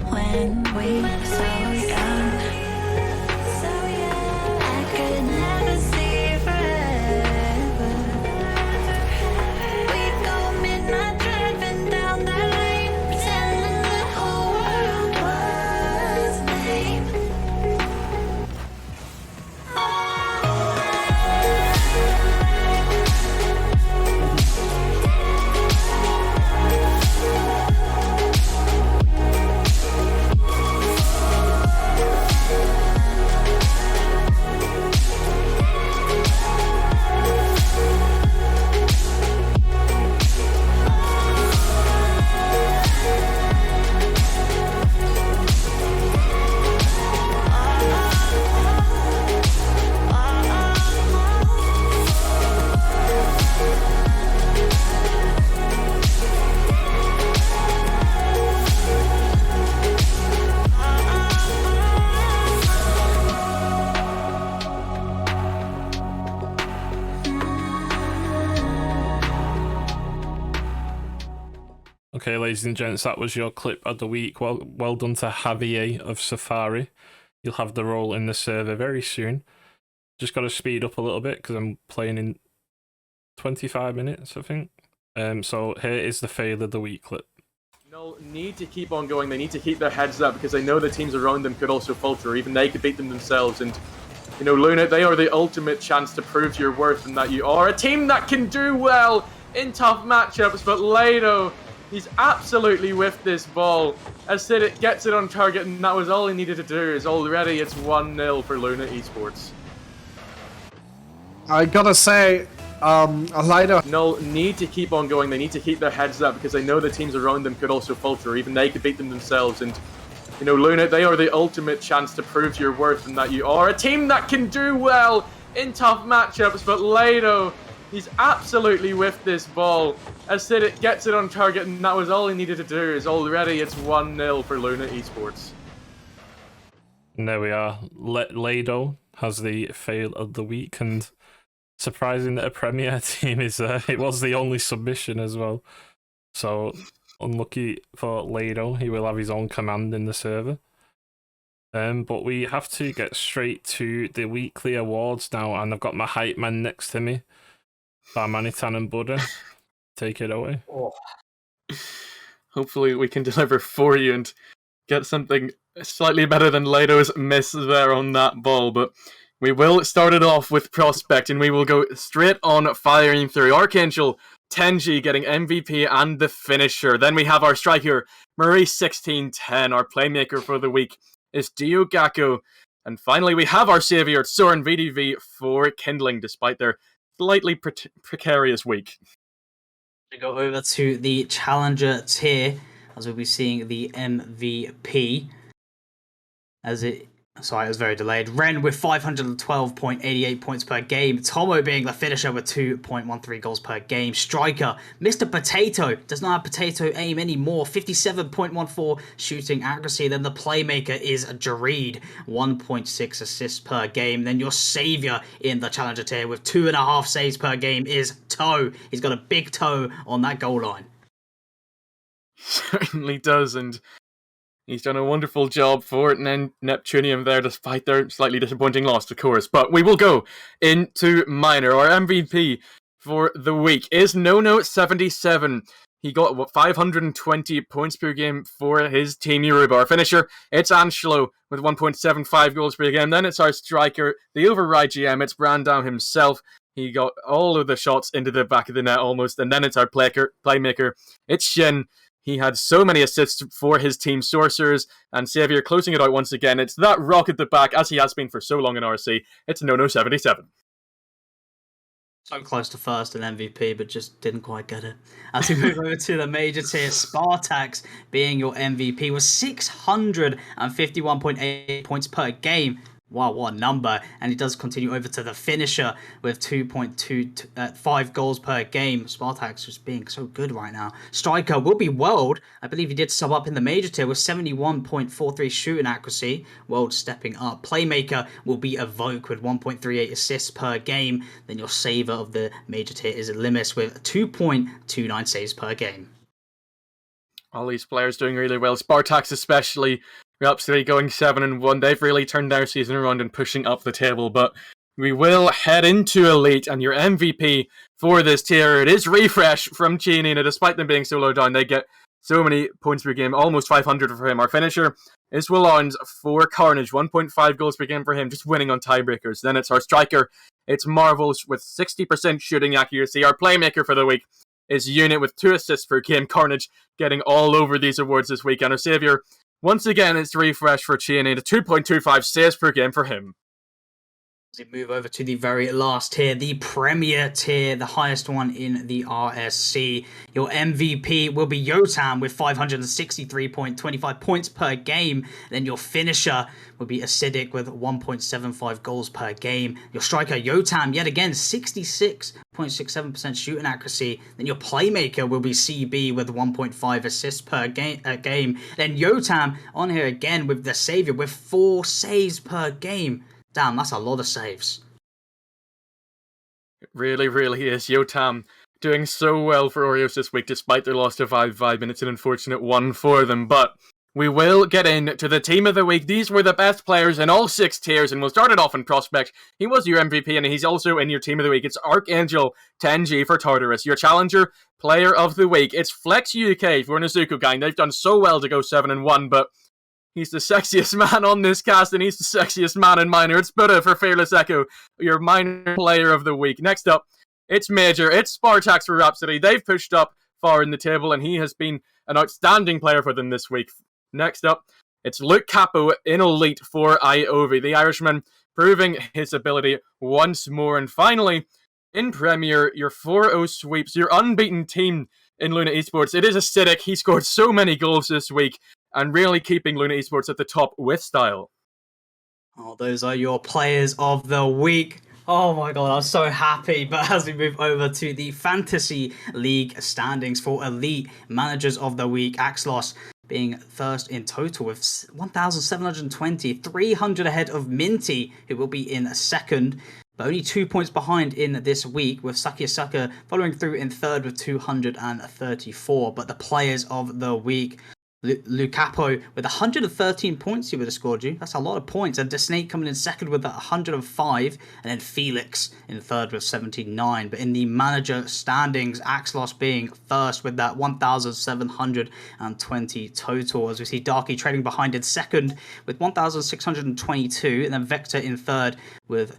When we were so young, I could never see forever. Okay, ladies and gents, that was your clip of the week. Well done to Javier of Safari. You'll have the role in the server very soon. Just got to speed up a little bit because I'm playing in 25 minutes, I think. So here is the fail of the week clip. No need to keep on going. They need to keep their heads up because they know the teams around them could also falter. Even they could beat them themselves. And, you know, Luna, they are the ultimate chance to prove your worth and that you are a team that can do well in tough matchups. But Lado, he's absolutely whiffed this ball. As Siddiq gets it on target, and that was all he needed to do. Is already it's 1-0 for Luna Esports. I gotta say, Lido. No need to keep on going. They need to keep their heads up because they know the teams around them could also falter. Even they could beat them themselves. And, you know, Luna, they are the ultimate chance to prove your worth and that you are a team that can do well in tough matchups. But Lado, he's absolutely whiffed this ball. As Siddiq gets it on target, and that was all he needed to do. Is already it's 1-0 for Luna Esports. And there we are. Lado has the fail of the week, and surprising that a Premier team is it was the only submission as well. So unlucky for Lado. He will have his own command in the server. But we have to get straight to the weekly awards now, and I've got my hype man next to me, Barmanitan and Buddha. Take it away. Oh. Hopefully we can deliver for you and get something slightly better than Lado's miss there on that ball, but we will start it off with Prospect, and we will go straight on firing through. Archangel, Tenji getting MVP and the finisher. Then we have our striker, Marie1610. Our playmaker for the week is Dio Gakko. And finally, we have our savior, Soren VDV, for Kindling, despite their slightly precarious week. We go over to the Challenger tier, as we'll be seeing the MVP. Sorry, it was very delayed. Ren with 512.88 points per game. Tomo being the finisher with 2.13 goals per game. Striker, Mr. Potato, does not have potato aim anymore. 57.14 shooting accuracy. Then the playmaker is Jareed, 1.6 assists per game. Then your savior in the Challenger tier with 2.5 saves per game is Toe. He's got a big toe on that goal line. Certainly does, and he's done a wonderful job for Neptunium there, despite their slightly disappointing loss, of course. But we will go into Minor. Our MVP for the week is Nono77. He got 520 points per game for his Team Yoruba. Our finisher, it's Angelo with 1.75 goals per game. Then it's our striker, the override GM, it's Brandon himself. He got all of the shots into the back of the net almost. And then it's our playmaker, it's Shin. He had so many assists for his team, Sorcerers, and Xavier closing it out once again. It's that rock at the back, as he has been for so long in RC. It's Nono77. So close to first and MVP, but just didn't quite get it. As we move over to the major tier, Spartax being your MVP was 651.8 points per game. Wow, what a number. And he does continue over to the finisher with 2.25 goals per game. Spartax just being so good right now. Striker will be World. I believe he did sub up in the major tier with 71.43 shooting accuracy. World stepping up. Playmaker will be Evoke with 1.38 assists per game. Then your saver of the major tier is Limis with 2.29 saves per game. All these players doing really well. Spartax especially. We're up today going 7-1. They've really turned their season around and pushing up the table. But we will head into Elite, and your MVP for this tier, it is Refresh from Chini. Despite them being so low down, they get so many points per game, almost 500 for him. Our finisher is Willons for Carnage, 1.5 goals per game for him, just winning on tiebreakers. Then it's our striker, it's Marvels with 60% shooting accuracy. Our playmaker for the week is Unit with 2 assists per game. Carnage getting all over these awards this week. And our savior, once again, it's Refresh for Chiani, to 2.25 saves per game for him. As we move over to the very last tier, the Premier tier, the highest one in the RSC. Your MVP will be Yotam with 563.25 points per game. Then your finisher will be Acidic with 1.75 goals per game. Your striker, Yotam, yet again, 66.67% shooting accuracy. Then your playmaker will be CB with 1.5 assists per game. Then Yotam on here again with the savior with 4 saves per game. Damn, that's a lot of saves. It really, really is. Yotam doing so well for Oreos this week, despite their loss to 5-5, and it's an unfortunate one for them. But we will get into the team of the week. These were the best players in all 6 tiers, and we'll start it off in Prospect. He was your MVP, and he's also in your team of the week. It's Archangel 10G for Tartarus, your challenger player of the week. It's Flex UK for Nezuko Gang. They've done so well to go 7-1, but he's the sexiest man on this cast, and he's the sexiest man in minor. It's Buddha for Fearless Echo, your minor player of the week. Next up, it's Major. It's Spartax for Rhapsody. They've pushed up far in the table, and he has been an outstanding player for them this week. Next up, it's Luke Capo in Elite for Iovi, the Irishman, proving his ability once more. And finally, in Premier, your 4-0 sweeps, your unbeaten team in Luna Esports. It is Acidic. He scored so many goals this week and really keeping Luna Esports at the top with style. Oh, those are your players of the week. Oh my god, I'm so happy. But as we move over to the Fantasy League standings for Elite Managers of the Week, Axlos being first in total with 1,720, 300 ahead of Minty, who will be in second, but only 2 points behind in this week, with Sakia Saka following through in third with 234. But the players of the week, Lucapo with 113 points, he would have scored you. That's a lot of points. And Desnate coming in second with 105, and then Felix in third with 79. But in the manager standings, Axlos being first with that 1,720 total, as we see Darky trading behind in second with 1,622, and then Vector in third with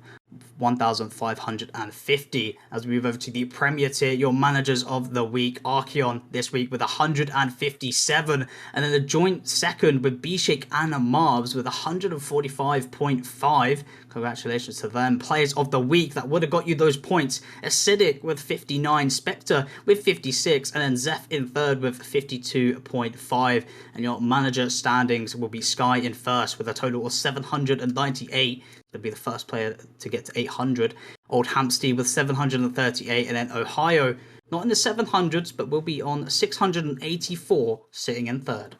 1,550. As we move over to the Premier tier, your managers of the week, Archeon this week with 157, and then the joint second with B-Shake and Marbs with 145.5. Congratulations to them. Players of the week that would have got you those points: Acidic with 59, Spectre with 56, and then Zeph in third with 52.5. And your manager standings will be Sky in first with a total of 798. They'll be the first player to get to 800. Old Hampstead with 738, and then Ohio, not in the 700s, but will be on 684, sitting in third.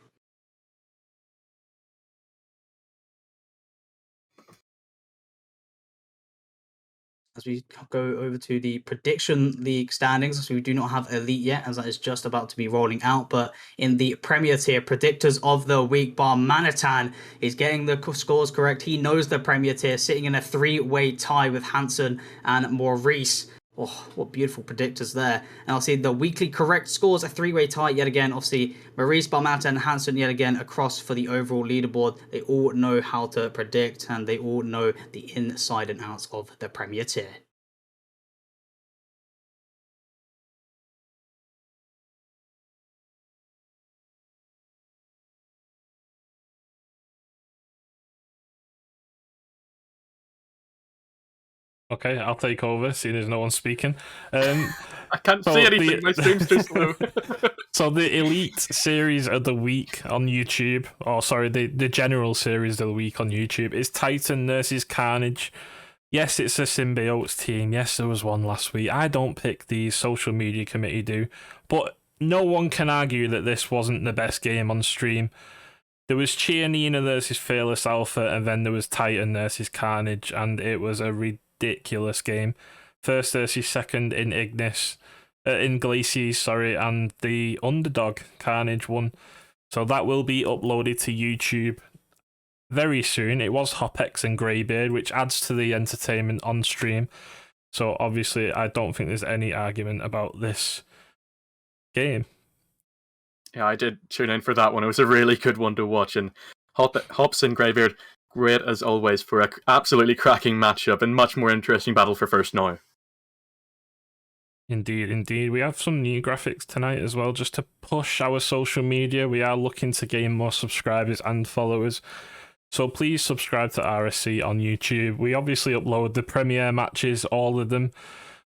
As we go over to the Prediction League standings, so we do not have Elite yet, as that is just about to be rolling out. But in the Premier tier, Predictors of the Week, Bar Manitan is getting the scores correct. He knows the Premier tier, sitting in a 3-way tie with Hansen and Maurice. Oh, what beautiful predictors there. And obviously the weekly correct scores, a 3-way tie yet again. Obviously Maurice, Barmata and Hansen yet again across for the overall leaderboard. They all know how to predict, and they all know the inside and outs of the Premier tier. Okay, I'll take over, seeing as no one's speaking. I can't see anything, my stream's too slow. So the Elite Series of the Week on YouTube, or sorry, the General Series of the Week on YouTube is Titan versus Carnage. Yes, it's a Symbiotes team. Yes, there was one last week. I don't pick these, social media committee do. But no one can argue that this wasn't the best game on stream. There was Chianina versus Fearless Alpha, and then there was Titan versus Carnage, and it was a ridiculous game. First versus second in Glaciers, and the underdog Carnage won. So that will be uploaded to YouTube very soon. It was Hopex and Greybeard, which adds to the entertainment on stream. So obviously I don't think there's any argument about this game. Yeah, I did tune in for that one. It was a really good one to watch, and Hops and Greybeard, great as always for an absolutely cracking matchup and much more interesting battle for first now. Indeed. We have some new graphics tonight as well, just to push our social media. We are looking to gain more subscribers and followers. So please subscribe to RSC on YouTube. We obviously upload the premiere matches, all of them.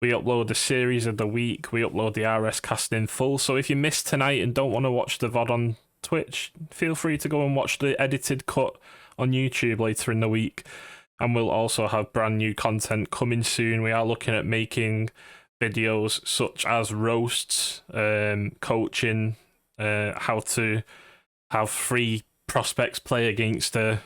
We upload the series of the week. We upload the RSCast in full. So if you missed tonight and don't want to watch the VOD on Twitch, feel free to go and watch the edited cut on YouTube later in the week. And we'll also have brand new content coming soon. We are looking at making videos such as roasts, coaching, how to have free prospects play against a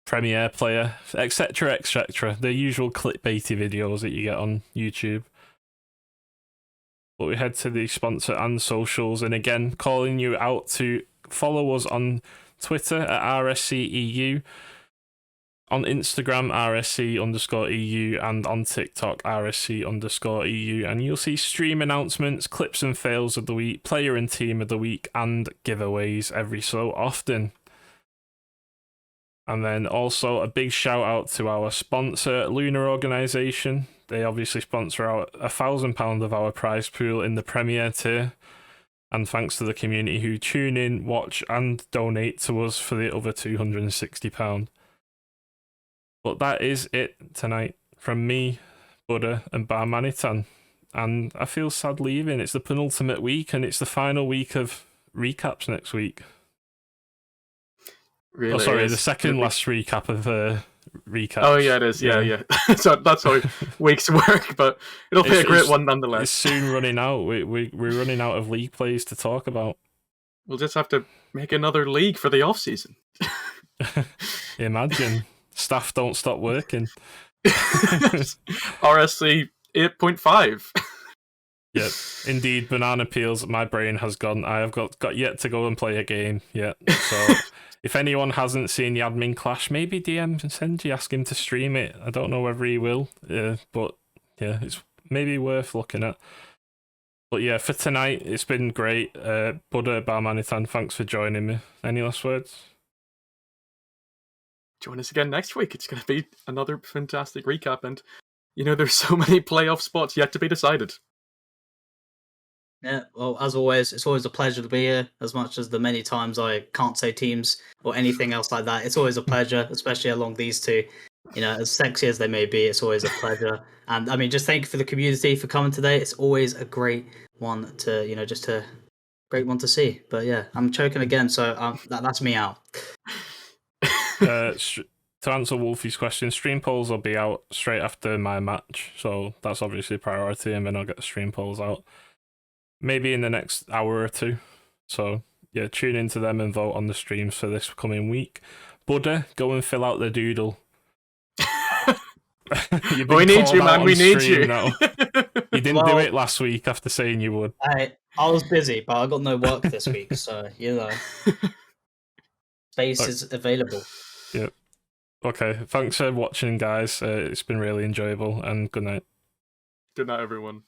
premier player, etc., etc. The usual clickbaity videos that you get on YouTube. But we head to the sponsor and socials, and again, calling you out to follow us on Twitter at RSCEU, on Instagram RSC_EU, and on TikTok RSC_EU, and you'll see stream announcements, clips and fails of the week, player and team of the week, and giveaways every so often. And then also a big shout out to our sponsor, Lunar Organisation. They obviously sponsor out £1,000 of our prize pool in the Premier tier. And thanks to the community who tune in, watch, and donate to us for the other £260. But that is it tonight from me, Buddha, and Bar Manitan. And I feel sad leaving. It's the penultimate week, and it's the final week of recaps next week. Really Oh, sorry, is. the second last recap of recaps. Oh yeah, it is. Yeah. So that's how weeks work, but it'll be a great one It's nonetheless. soon running out. We're running out of league plays to talk about. We'll just have to make another league for the off season. Imagine. Staff don't stop working. RSC 8.5. Yep, indeed, banana peels. My brain has gone. I have got yet to go and play a game yet. So, if anyone hasn't seen the admin clash, maybe DM Senji, ask him to stream it. I don't know whether he will, but yeah, it's maybe worth looking at. But yeah, for tonight, it's been great. Buddha Barmanitan, thanks for joining me. Any last words? Join us again next week. It's going to be another fantastic recap, and there's so many playoff spots yet to be decided. Yeah, well, as always, it's always a pleasure to be here. As much as the many times I can't say teams or anything else like that, it's always a pleasure, especially along these two. As sexy as they may be, it's always a pleasure. And I mean, just thank you for the community for coming today. It's always a great one to, great one to see. But yeah, I'm choking again, so that's me out. To answer Wolfie's question, stream polls will be out straight after my match, so that's obviously a priority, and then I'll get the stream polls out. Maybe in the next hour or two. So, yeah, tune into them and vote on the streams for this coming week. Buddha, go and fill out the doodle. We need you, man. We need you. Now. You didn't do it last week after saying you would. I was busy, but I got no work this week, so, space is available. Yep. Okay, thanks for watching, guys. It's been really enjoyable, and good night. Good night, everyone.